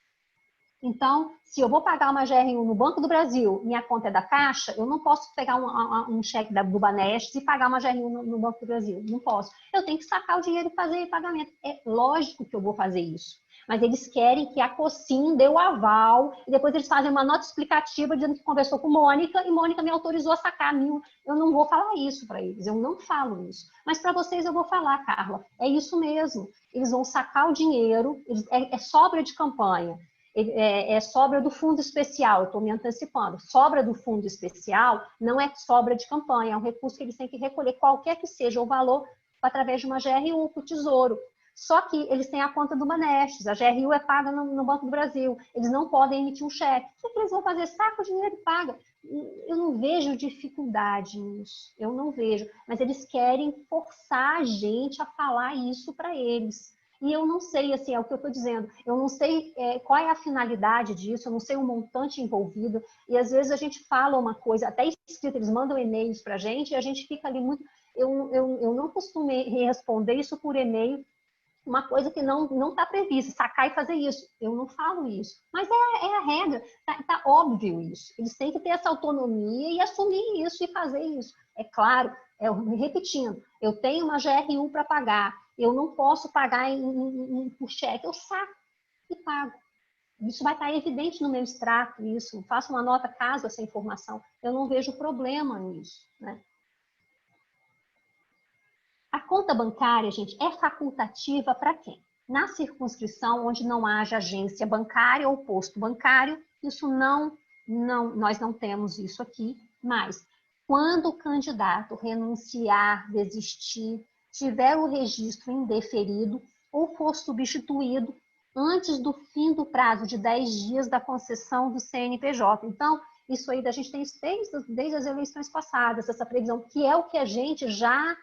Então, se eu vou pagar uma GRU no Banco do Brasil, minha conta é da Caixa, eu não posso pegar um cheque do Banestes e pagar uma GRU no Banco do Brasil. Não posso. Eu tenho que sacar o dinheiro e fazer pagamento. É lógico que eu vou fazer isso. Mas eles querem que a COSIM dê o aval, e depois eles fazem uma nota explicativa dizendo que conversou com Mônica, e Mônica me autorizou a sacar 1.000. Eu não vou falar isso para eles, eu não falo isso. Mas para vocês eu vou falar, Carla, é isso mesmo. Eles vão sacar o dinheiro, é sobra de campanha. É sobra do fundo especial, eu estou me antecipando. Sobra do fundo especial não é sobra de campanha, é um recurso que eles têm que recolher, qualquer que seja o valor, através de uma GRU para o Tesouro. Só que eles têm a conta do Banestes, a GRU é paga no Banco do Brasil, eles não podem emitir um cheque. O que eles vão fazer? Saca o dinheiro e paga. Eu não vejo dificuldade nisso, eu não vejo. Mas eles querem forçar a gente a falar isso para eles. E eu não sei, assim, é o que eu estou dizendo, eu não sei qual é a finalidade disso, eu não sei o montante envolvido, e às vezes a gente fala uma coisa, até escrita, eles mandam e-mails para a gente, e a gente fica ali muito... Eu não costumo responder isso por e-mail, uma coisa que não está prevista, sacar e fazer isso. Eu não falo isso. Mas é a regra, tá óbvio isso. Eles têm que ter essa autonomia e assumir isso e fazer isso. É claro, repetindo, eu tenho uma GRU para pagar, eu não posso pagar por cheque, eu saco e pago. Isso vai estar evidente no meu extrato, isso. Faço uma nota caso essa informação. Eu não vejo problema nisso, né? A conta bancária, gente, é facultativa para quem? Na circunscrição onde não haja agência bancária ou posto bancário, isso nós não temos isso aqui, mas quando o candidato renunciar, desistir, tiver o registro indeferido ou for substituído antes do fim do prazo de 10 dias da concessão do CNPJ. Então, isso aí a gente tem desde as eleições passadas, essa previsão, que é o que a gente já...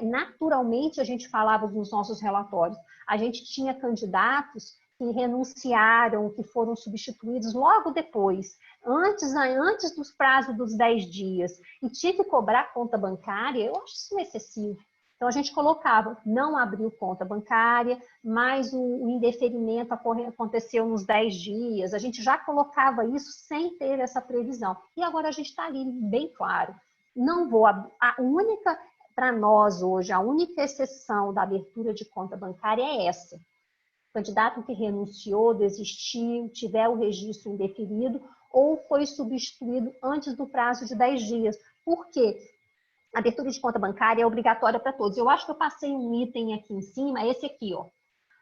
naturalmente a gente falava nos nossos relatórios, a gente tinha candidatos que renunciaram, que foram substituídos logo depois, antes dos prazos dos 10 dias, e tinha que cobrar conta bancária. Eu acho isso excessivo. Então a gente colocava, não abriu conta bancária, mas o indeferimento aconteceu nos 10 dias, a gente já colocava isso sem ter essa previsão. E agora a gente está ali bem claro. Não vou, para nós hoje, a única exceção da abertura de conta bancária é essa. O candidato que renunciou, desistiu, tiver o registro indeferido ou foi substituído antes do prazo de 10 dias. Por quê? A abertura de conta bancária é obrigatória para todos. Eu acho que eu passei um item aqui em cima, esse aqui, ó.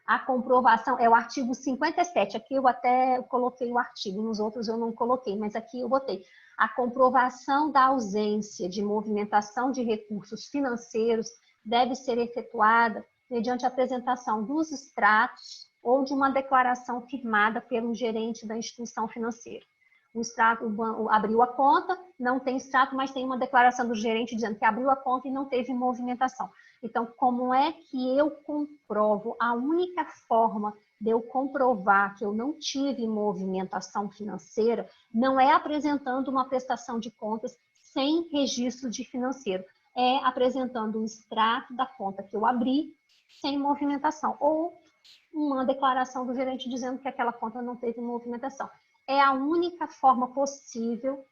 A comprovação é o artigo 57. Aqui eu até coloquei o artigo, nos outros eu não coloquei, mas aqui eu botei. A comprovação da ausência de movimentação de recursos financeiros deve ser efetuada mediante a apresentação dos extratos ou de uma declaração firmada pelo gerente da instituição financeira. O extrato, o banco abriu a conta, não tem extrato, mas tem uma declaração do gerente dizendo que abriu a conta e não teve movimentação. Então, como é que eu comprovo? A única forma de eu comprovar que eu não tive movimentação financeira não é apresentando uma prestação de contas sem registro de financeiro, é apresentando um extrato da conta que eu abri sem movimentação, ou uma declaração do gerente dizendo que aquela conta não teve movimentação. É a única forma possível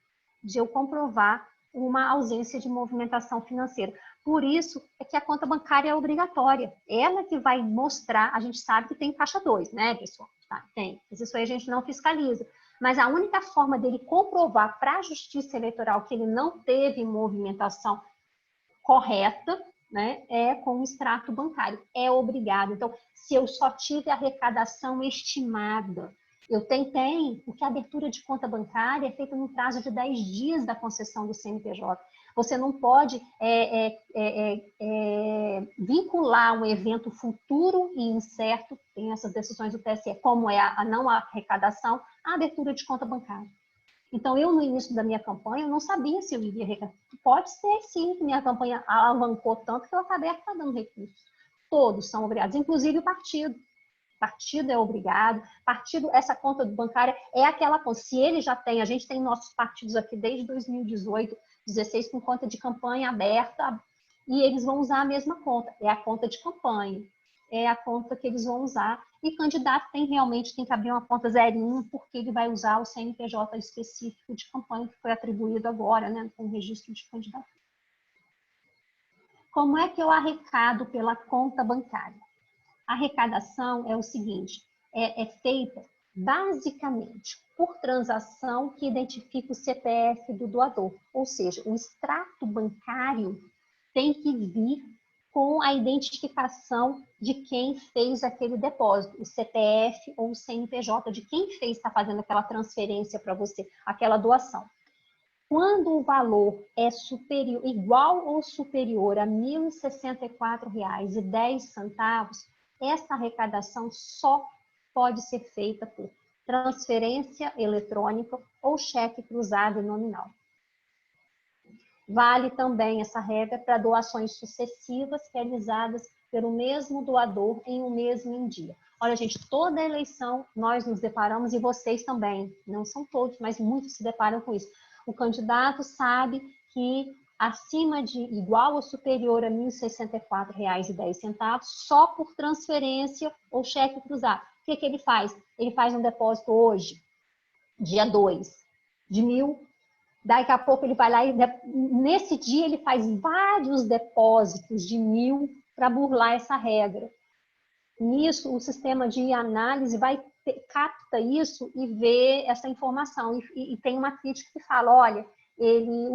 de eu comprovar uma ausência de movimentação financeira. Por isso é que a conta bancária é obrigatória. Ela que vai mostrar, a gente sabe que tem caixa 2, né, pessoal? Tá, tem. Mas isso aí a gente não fiscaliza. Mas a única forma dele comprovar para a Justiça Eleitoral que ele não teve movimentação correta, né, é com o extrato bancário. É obrigado. Então, se eu só tive arrecadação estimada, eu tenho, porque a abertura de conta bancária é feita no prazo de 10 dias da concessão do CNPJ. Você não pode vincular um evento futuro e incerto, tem essas decisões do TSE, como é a não arrecadação, à abertura de conta bancária. Então, eu, no início da minha campanha, eu não sabia se eu iria arrecadar. Pode ser, sim, que minha campanha alavancou tanto que eu acabei arrecadando recursos. Todos são obrigados, inclusive o partido. Partido é obrigado, partido, essa conta bancária é aquela conta, se ele já tem, a gente tem nossos partidos aqui desde 2018, 16 com conta de campanha aberta, e eles vão usar a mesma conta, é a conta de campanha, é a conta que eles vão usar, e candidato tem que abrir uma conta zerinho, porque ele vai usar o CNPJ específico de campanha, que foi atribuído agora, né, com o registro de candidato. Como é que eu arrecado pela conta bancária? A arrecadação é o seguinte, é feita basicamente por transação que identifica o CPF do doador. Ou seja, o extrato bancário tem que vir com a identificação de quem fez aquele depósito, o CPF ou o CNPJ, de quem está fazendo aquela transferência para você, aquela doação. Quando o valor é superior, igual ou superior a R$ 1.064,10, essa arrecadação só pode ser feita por transferência eletrônica ou cheque cruzado e nominal. Vale também essa regra para doações sucessivas realizadas pelo mesmo doador em um mesmo dia. Olha, gente, toda eleição nós nos deparamos, e vocês também, não são todos, mas muitos se deparam com isso. O candidato sabe que acima de igual ou superior a R$ 1.064,10, só por transferência ou cheque cruzado. O que ele faz? Ele faz um depósito hoje, dia 2, de 1.000. Daqui a pouco ele vai lá e nesse dia ele faz vários depósitos de 1.000 para burlar essa regra. Nisso, o sistema de análise capta isso e vê essa informação. E tem uma crítica que fala, olha, ele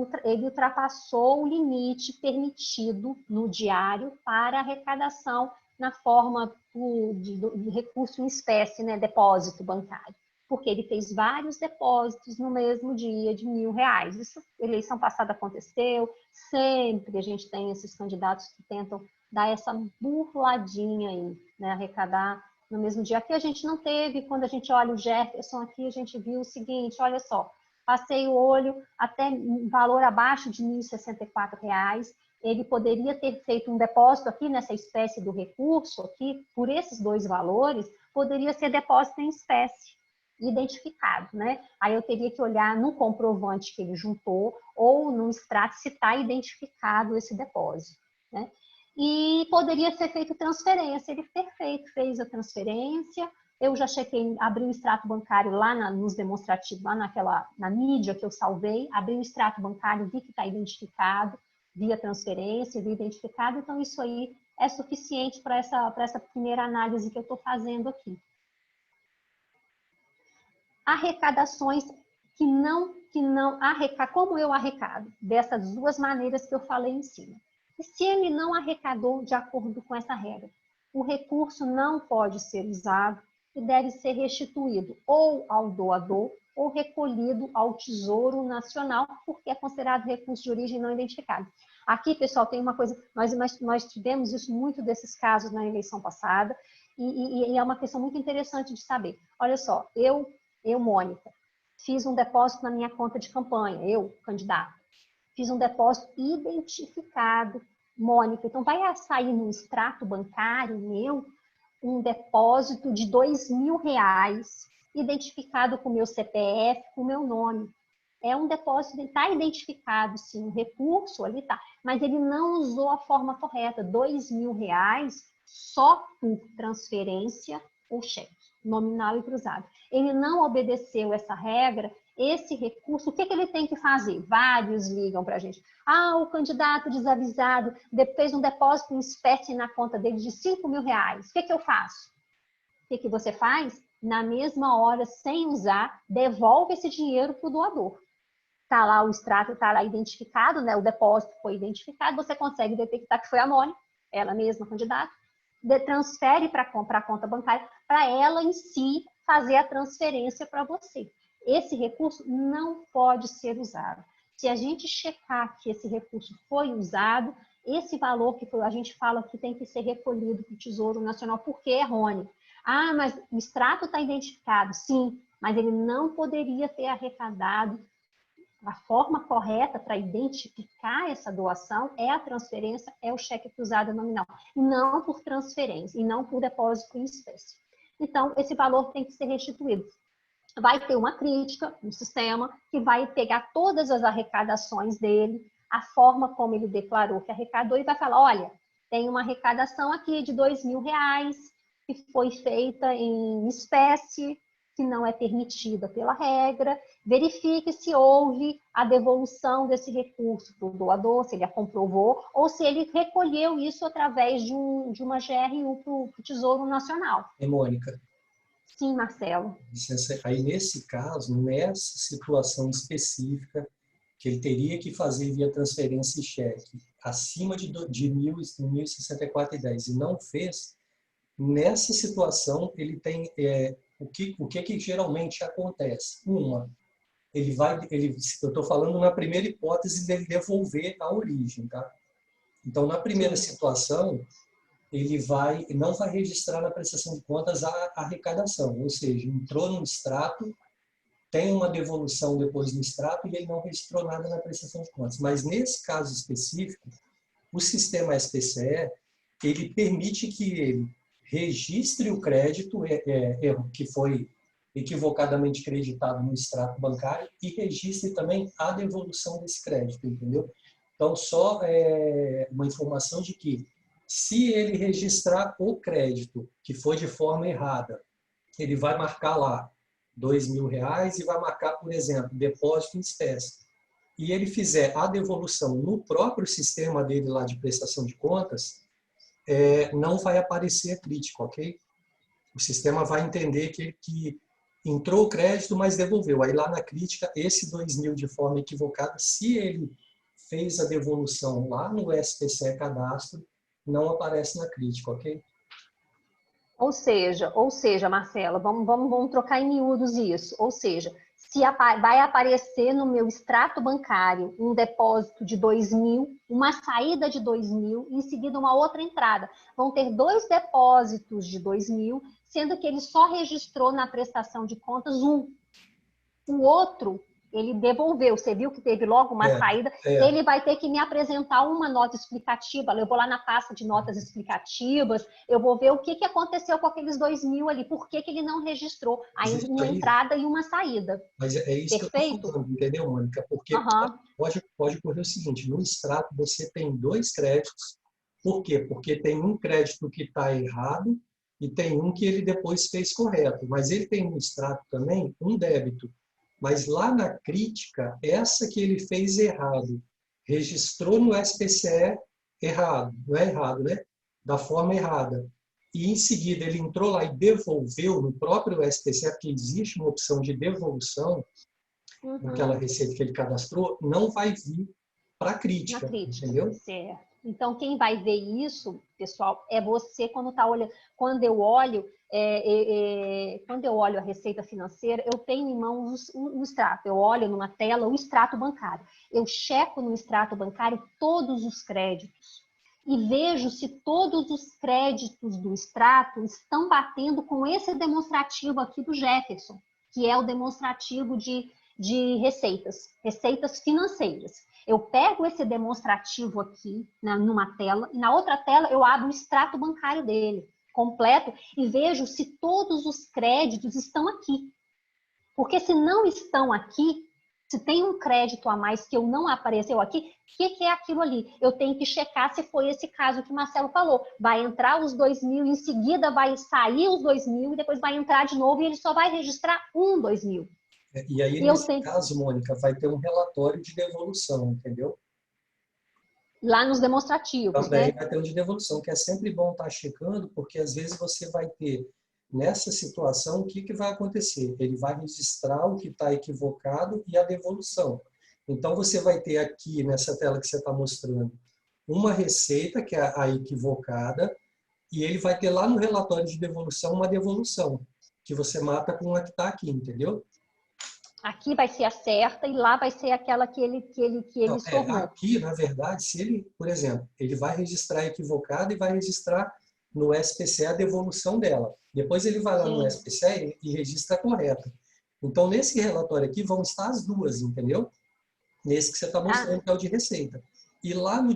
ultrapassou o limite permitido no diário para arrecadação na forma de recurso em espécie, né, depósito bancário. Porque ele fez vários depósitos no mesmo dia de R$ 1.000. Isso, eleição passada aconteceu, sempre a gente tem esses candidatos que tentam dar essa burladinha aí, né, arrecadar no mesmo dia. Aqui a gente não teve, quando a gente olha o Jefferson aqui, a gente viu o seguinte, olha só, passei o olho até um valor abaixo de R$ 1.064, ele poderia ter feito um depósito aqui nessa espécie do recurso, aqui, por esses dois valores, poderia ser depósito em espécie, identificado, né? Aí eu teria que olhar no comprovante que ele juntou ou no extrato se está identificado esse depósito, né? E poderia ser feito transferência, ele fez a transferência, eu já chequei, abri o extrato bancário lá nos demonstrativos, lá na mídia que eu salvei, abri o extrato bancário, vi que está identificado, via transferência, via identificado, então isso aí é suficiente para essa primeira análise que eu estou fazendo aqui. Arrecadações como eu arrecado? Dessas duas maneiras que eu falei em cima. E se ele não arrecadou de acordo com essa regra? O recurso não pode ser usado e deve ser restituído ou ao doador ou recolhido ao Tesouro Nacional, porque é considerado recurso de origem não identificado. Aqui, pessoal, tem uma coisa, nós tivemos isso, muito desses casos na eleição passada, e é uma questão muito interessante de saber. Olha só, eu, Mônica, fiz um depósito na minha conta de campanha, eu, candidato, fiz um depósito identificado, Mônica, então vai sair no extrato bancário meu um depósito de R$ 2.000, identificado com o meu CPF, com o meu nome. É um depósito, está identificado, sim, o recurso ali está, mas ele não usou a forma correta, R$ 2.000 só por transferência ou cheque, nominal e cruzado. Ele não obedeceu essa regra, esse recurso, o que ele tem que fazer? Vários ligam para a gente. Ah, o candidato desavisado fez um depósito em espécie na conta dele de R$ 5.000. O que eu faço? O que você faz? Na mesma hora, sem usar, devolve esse dinheiro para o doador. Está lá o extrato, está lá identificado, né? O depósito foi identificado, você consegue detectar que foi a Mônica, ela mesma, candidata, transfere para a conta bancária, para ela em si fazer a transferência para você. Esse recurso não pode ser usado. Se a gente checar que esse recurso foi usado, esse valor que a gente fala que tem que ser recolhido para o Tesouro Nacional, porque é errôneo. Ah, mas o extrato está identificado, sim, mas ele não poderia ter arrecadado. A forma correta para identificar essa doação é a transferência, é o cheque cruzado nominal, não por transferência, e não por depósito em espécie. Então, esse valor tem que ser restituído. Vai ter uma crítica no sistema que vai pegar todas as arrecadações dele, a forma como ele declarou que arrecadou e vai falar, olha, tem uma arrecadação aqui de R$ 2.000 que foi feita em espécie, que não é permitida pela regra, verifique se houve a devolução desse recurso para o doador, se ele a comprovou, ou se ele recolheu isso através de uma GRU para o Tesouro Nacional. Mônica, Sim, Marcelo. Aí, nesse caso, nessa situação específica, que ele teria que fazer via transferência e cheque acima de 1.064,10 e não fez, nessa situação, ele tem o que geralmente acontece? Eu estou falando na primeira hipótese dele devolver a origem, tá? Então, na primeira situação, ele não vai registrar na prestação de contas a arrecadação, ou seja, entrou no extrato, tem uma devolução depois no extrato e ele não registrou nada na prestação de contas. Mas nesse caso específico, o sistema SPCE, ele permite que ele registre o crédito que foi equivocadamente creditado no extrato bancário e registre também a devolução desse crédito, entendeu? Então, só uma informação de que, se ele registrar o crédito que foi de forma errada, ele vai marcar lá R$2.000 e vai marcar, por exemplo, depósito em espécie. E ele fizer a devolução no próprio sistema dele lá de prestação de contas, não vai aparecer a crítica, ok? O sistema vai entender que entrou o crédito, mas devolveu. Aí lá na crítica, esse 2.000 de forma equivocada, se ele fez a devolução lá no SPCE Cadastro, não aparece na crítica, ok? Ou seja, Marcela, vamos trocar em miúdos isso. Ou seja, se vai aparecer no meu extrato bancário um depósito de 2.000, uma saída de 2.000 e em seguida uma outra entrada. Vão ter 2 depósitos de 2.000, sendo que ele só registrou na prestação de contas um. O outro, ele devolveu. Você viu que teve logo uma saída. Ele vai ter que me apresentar uma nota explicativa. Eu vou lá na pasta de notas explicativas, eu vou ver o que aconteceu com aqueles 2.000 ali, por que ele não registrou uma entrada e uma saída. Mas é isso que eu estou falando, entendeu, Mônica? Porque pode ocorrer o seguinte, no extrato você tem 2 créditos. Por quê? Porque tem um crédito que está errado e tem um que ele depois fez correto. Mas ele tem no extrato também um débito. Mas lá na crítica, essa que ele fez errado, registrou no SPCE errado, não é errado, né? Da forma errada. E em seguida ele entrou lá e devolveu no próprio SPCE, porque existe uma opção de devolução naquela receita que ele cadastrou, não vai vir para a crítica, entendeu? Certo. Então, quem vai ver isso, pessoal, é você quando está olhando. Quando eu olho a receita financeira, eu tenho em mãos o extrato. Eu olho numa tela o extrato bancário. Eu checo no extrato bancário todos os créditos e vejo se todos os créditos do extrato estão batendo com esse demonstrativo aqui do Jefferson, que é o demonstrativo de receitas financeiras. Eu pego esse demonstrativo aqui, numa tela, e na outra tela eu abro o extrato bancário dele, completo, e vejo se todos os créditos estão aqui. Porque se não estão aqui, se tem um crédito a mais que não apareceu aqui, o que é aquilo ali? Eu tenho que checar se foi esse caso que o Marcelo falou. Vai entrar os 2.000, em seguida vai sair os 2.000, e depois vai entrar de novo, e ele só vai registrar 2.000. E aí, nesse caso, Mônica, vai ter um relatório de devolução, entendeu? Lá nos demonstrativos, também vai ter um de devolução, que é sempre bom estar checando, porque às vezes você vai ter, nessa situação, o que vai acontecer? Ele vai registrar o que está equivocado e a devolução. Então, você vai ter aqui, nessa tela que você está mostrando, uma receita, que é a equivocada, e ele vai ter lá no relatório de devolução uma devolução, que você mata com a que está aqui, entendeu? Aqui vai ser a certa e lá vai ser aquela que ele tornou. Aqui, na verdade, se ele, por exemplo, ele vai registrar equivocado e vai registrar no SPCE a devolução dela. Depois ele vai lá no SPCE e registra a correta. Então, nesse relatório aqui vão estar as duas, entendeu? Nesse que você está mostrando, que é o de receita. E lá no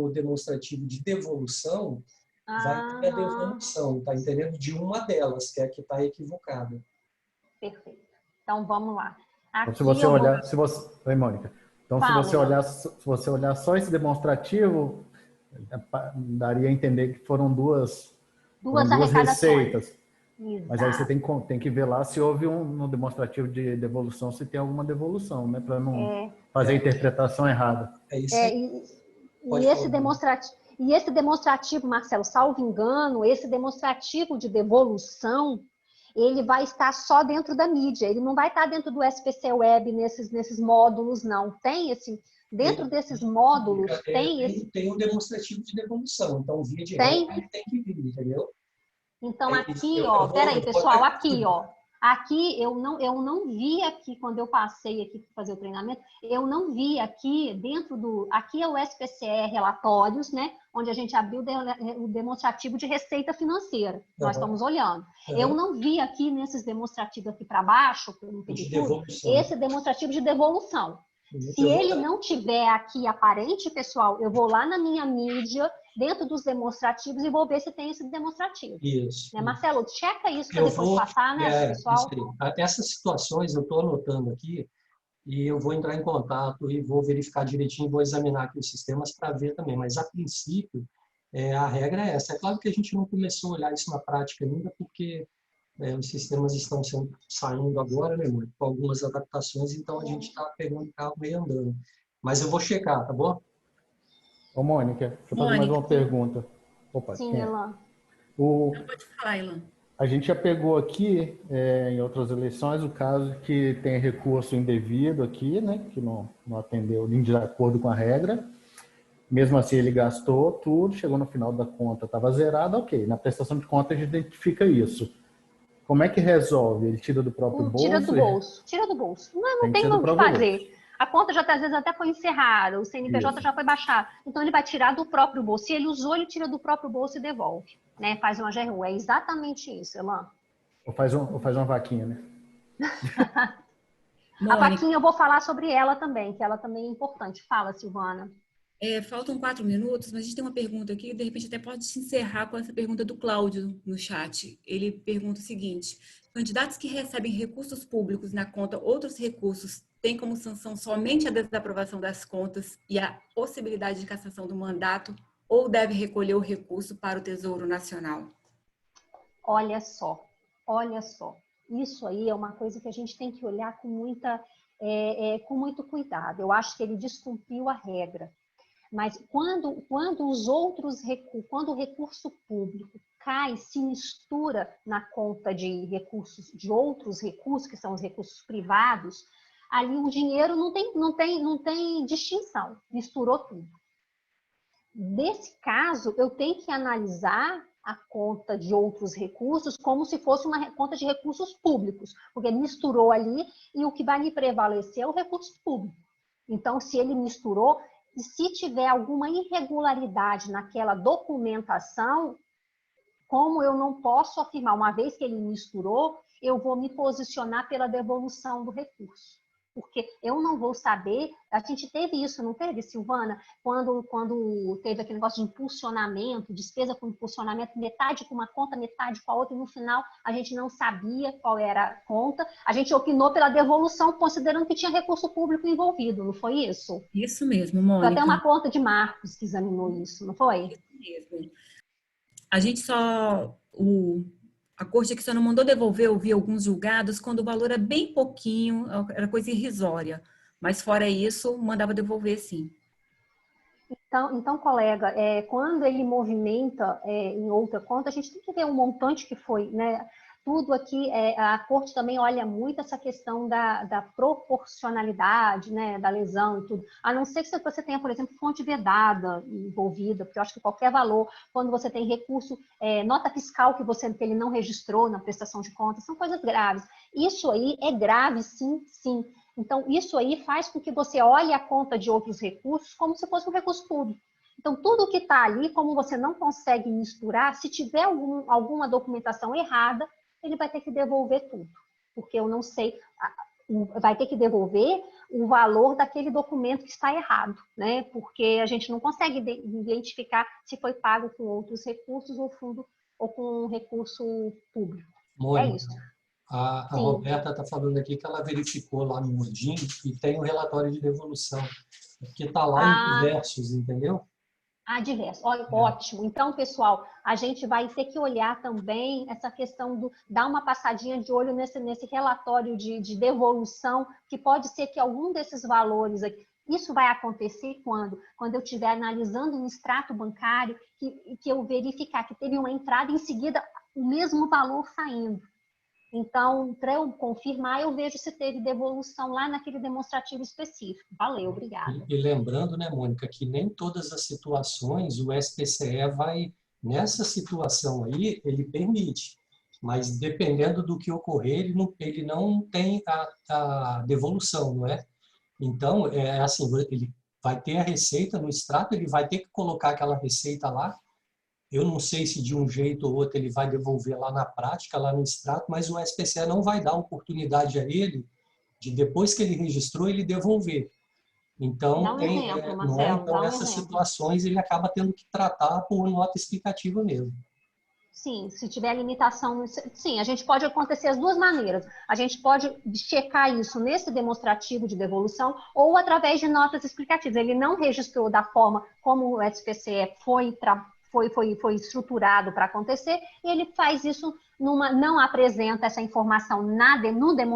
demonstrativo de devolução, vai ter a devolução, tá entendendo? De uma delas, que é a que está equivocada. Perfeito. Então, vamos lá. Aqui, se você olhar... Oi, Mônica. Então, se você olhar só esse demonstrativo, daria a entender que foram duas receitas. Exato. Mas aí você tem que ver lá se houve no demonstrativo de devolução, se tem alguma devolução, né? Para não fazer a interpretação errada. É isso. E esse demonstrativo, Marcelo, salvo engano, esse demonstrativo de devolução, ele vai estar só dentro da mídia, ele não vai estar dentro do SPC Web nesses módulos, não. Tem esse, dentro desses módulos, tem um demonstrativo de devolução, então via de regra ele tem que vir, entendeu? Então aqui, ó, peraí, pessoal, aqui, ó. Aqui eu não vi aqui, quando eu passei aqui para fazer o treinamento, eu não vi aqui dentro do... Aqui é o SPCE Relatórios, né? Onde a gente abriu o demonstrativo de receita financeira. Nós estamos olhando. Eu não vi aqui nesses demonstrativos aqui para baixo, esse demonstrativo de devolução. Se ele não tiver aqui aparente, pessoal, eu vou lá na minha mídia, dentro dos demonstrativos, e vou ver se tem esse demonstrativo. Isso. Né, Marcelo, checa isso para depois passar, né, pessoal? Essas situações eu estou anotando aqui e eu vou entrar em contato e vou verificar direitinho, vou examinar aqui os sistemas para ver também. Mas, a princípio, a regra é essa. É claro que a gente não começou a olhar isso na prática ainda, porque os sistemas estão saindo agora, né, mãe? Com algumas adaptações, então a gente está pegando o carro meio andando. Mas eu vou checar, tá bom? Ô, Mônica, deixa eu fazer mais uma pergunta. Opa, sim, Elan. Pode falar, Elan. A gente já pegou aqui, em outras eleições, o caso que tem recurso indevido aqui, né, que não atendeu de acordo com a regra. Mesmo assim, ele gastou tudo, chegou no final da conta, estava zerada, ok. Na prestação de contas, a gente identifica isso. Como é que resolve? Ele tira do próprio bolso? Tira do bolso, tira do bolso. Não tem o que fazer. A conta já às vezes até foi encerrada, o CNPJ já foi baixado. Então ele vai tirar do próprio bolso. Se ele usou, ele tira do próprio bolso e devolve. Né? Faz uma GRU. É exatamente isso, Elan. Ou faz uma vaquinha, né? A vaquinha eu vou falar sobre ela também, que ela também é importante. Fala, Silvana. Faltam 4 minutos, mas a gente tem uma pergunta aqui, de repente até pode se encerrar com essa pergunta do Cláudio no chat. Ele pergunta o seguinte: candidatos que recebem recursos públicos na conta outros recursos têm como sanção somente a desaprovação das contas e a possibilidade de cassação do mandato, ou deve recolher o recurso para o Tesouro Nacional? Olha só. Isso aí é uma coisa que a gente tem que olhar com muito cuidado. Eu acho que ele descumpriu a regra. Mas quando o recurso público cai, se mistura na conta de recursos, de outros recursos, que são os recursos privados, ali o dinheiro não tem distinção, misturou tudo. Nesse caso, eu tenho que analisar a conta de outros recursos como se fosse uma conta de recursos públicos, porque misturou ali e o que vai me prevalecer é o recurso público. Então, se ele misturou, e se tiver alguma irregularidade naquela documentação, como eu não posso afirmar, uma vez que ele misturou, eu vou me posicionar pela devolução do recurso. Porque eu não vou saber, a gente teve isso, não teve, Silvana? Quando teve aquele negócio de impulsionamento, despesa com impulsionamento, metade com uma conta, metade com a outra, e no final a gente não sabia qual era a conta, a gente opinou pela devolução, considerando que tinha recurso público envolvido, não foi isso? Isso mesmo, Mônica. Foi até uma conta de Marcos que examinou isso, não foi? Isso mesmo. A gente a corte aqui só não mandou devolver, eu vi alguns julgados, quando o valor era bem pouquinho, era coisa irrisória. Mas fora isso, mandava devolver sim. Então colega, quando ele movimenta em outra conta, a gente tem que ver o montante que foi, né? Tudo aqui, a corte também olha muito essa questão da proporcionalidade, né, da lesão e tudo. A não ser que você tenha, por exemplo, fonte vedada envolvida, porque eu acho que qualquer valor, quando você tem recurso, nota fiscal que ele não registrou na prestação de contas, são coisas graves. Isso aí é grave, sim, sim. Então, isso aí faz com que você olhe a conta de outros recursos como se fosse um recurso público. Então, tudo que está ali, como você não consegue misturar, se tiver alguma documentação errada, ele vai ter que devolver tudo, porque eu não sei, vai ter que devolver o valor daquele documento que está errado, né? Porque a gente não consegue identificar se foi pago com outros recursos ou com um recurso público. Mônica, é isso. A Roberta está falando aqui que ela verificou lá no Odin e tem o relatório de devolução, que está lá em diversos, entendeu? Diversos. Ótimo. Então, pessoal, a gente vai ter que olhar também essa questão dar uma passadinha de olho nesse relatório de devolução, que pode ser que algum desses valores aqui, isso vai acontecer quando eu estiver analisando um extrato bancário, que eu verificar que teve uma entrada em seguida o mesmo valor saindo. Então, para eu confirmar, eu vejo se teve devolução lá naquele demonstrativo específico. Valeu, obrigada. E lembrando, né, Mônica, que nem todas as situações o SPCE vai, nessa situação aí, ele permite. Mas dependendo do que ocorrer, ele não tem a devolução, não é? Então, é assim, ele vai ter a receita no extrato, ele vai ter que colocar aquela receita lá. Eu não sei se de um jeito ou outro ele vai devolver lá na prática, lá no extrato, mas o SPCE não vai dar oportunidade a ele de, depois que ele registrou, ele devolver. Então, então essas situações ele acaba tendo que tratar por nota explicativa mesmo. Sim, se tiver limitação, sim, a gente pode acontecer as duas maneiras. A gente pode checar isso nesse demonstrativo de devolução ou através de notas explicativas. Ele não registrou da forma como o SPCE foi estruturado para acontecer, e ele faz isso, não apresenta essa informação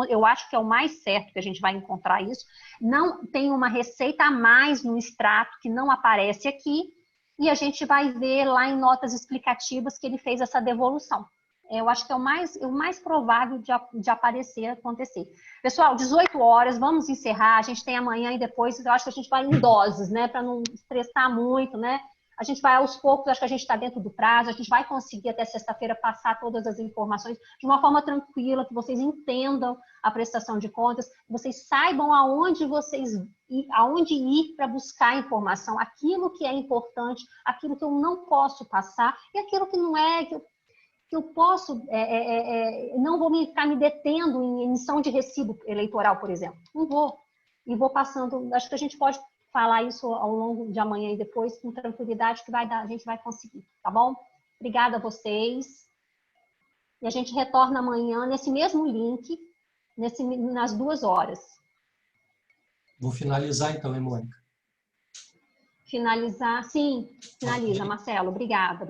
eu acho que é o mais certo que a gente vai encontrar isso, não tem uma receita a mais no extrato que não aparece aqui, e a gente vai ver lá em notas explicativas que ele fez essa devolução. Eu acho que é o mais provável de acontecer. Pessoal, 18 horas, vamos encerrar, a gente tem amanhã e depois, eu acho que a gente vai em doses, né, para não estressar muito, né? A gente vai aos poucos, acho que a gente está dentro do prazo, a gente vai conseguir até sexta-feira passar todas as informações de uma forma tranquila, que vocês entendam a prestação de contas, que vocês saibam aonde ir para buscar informação, aquilo que é importante, aquilo que eu não posso passar e aquilo que não é, que eu posso, não vou ficar me detendo em emissão de recibo eleitoral, por exemplo. Não vou. E vou passando, acho que a gente pode falar isso ao longo de amanhã e depois com tranquilidade que a gente vai conseguir, tá bom? Obrigada a vocês. E a gente retorna amanhã nesse mesmo link, nas 2 horas. Vou finalizar então, hein, Mônica? Finalizar, sim, finaliza, Marcelo. Obrigada.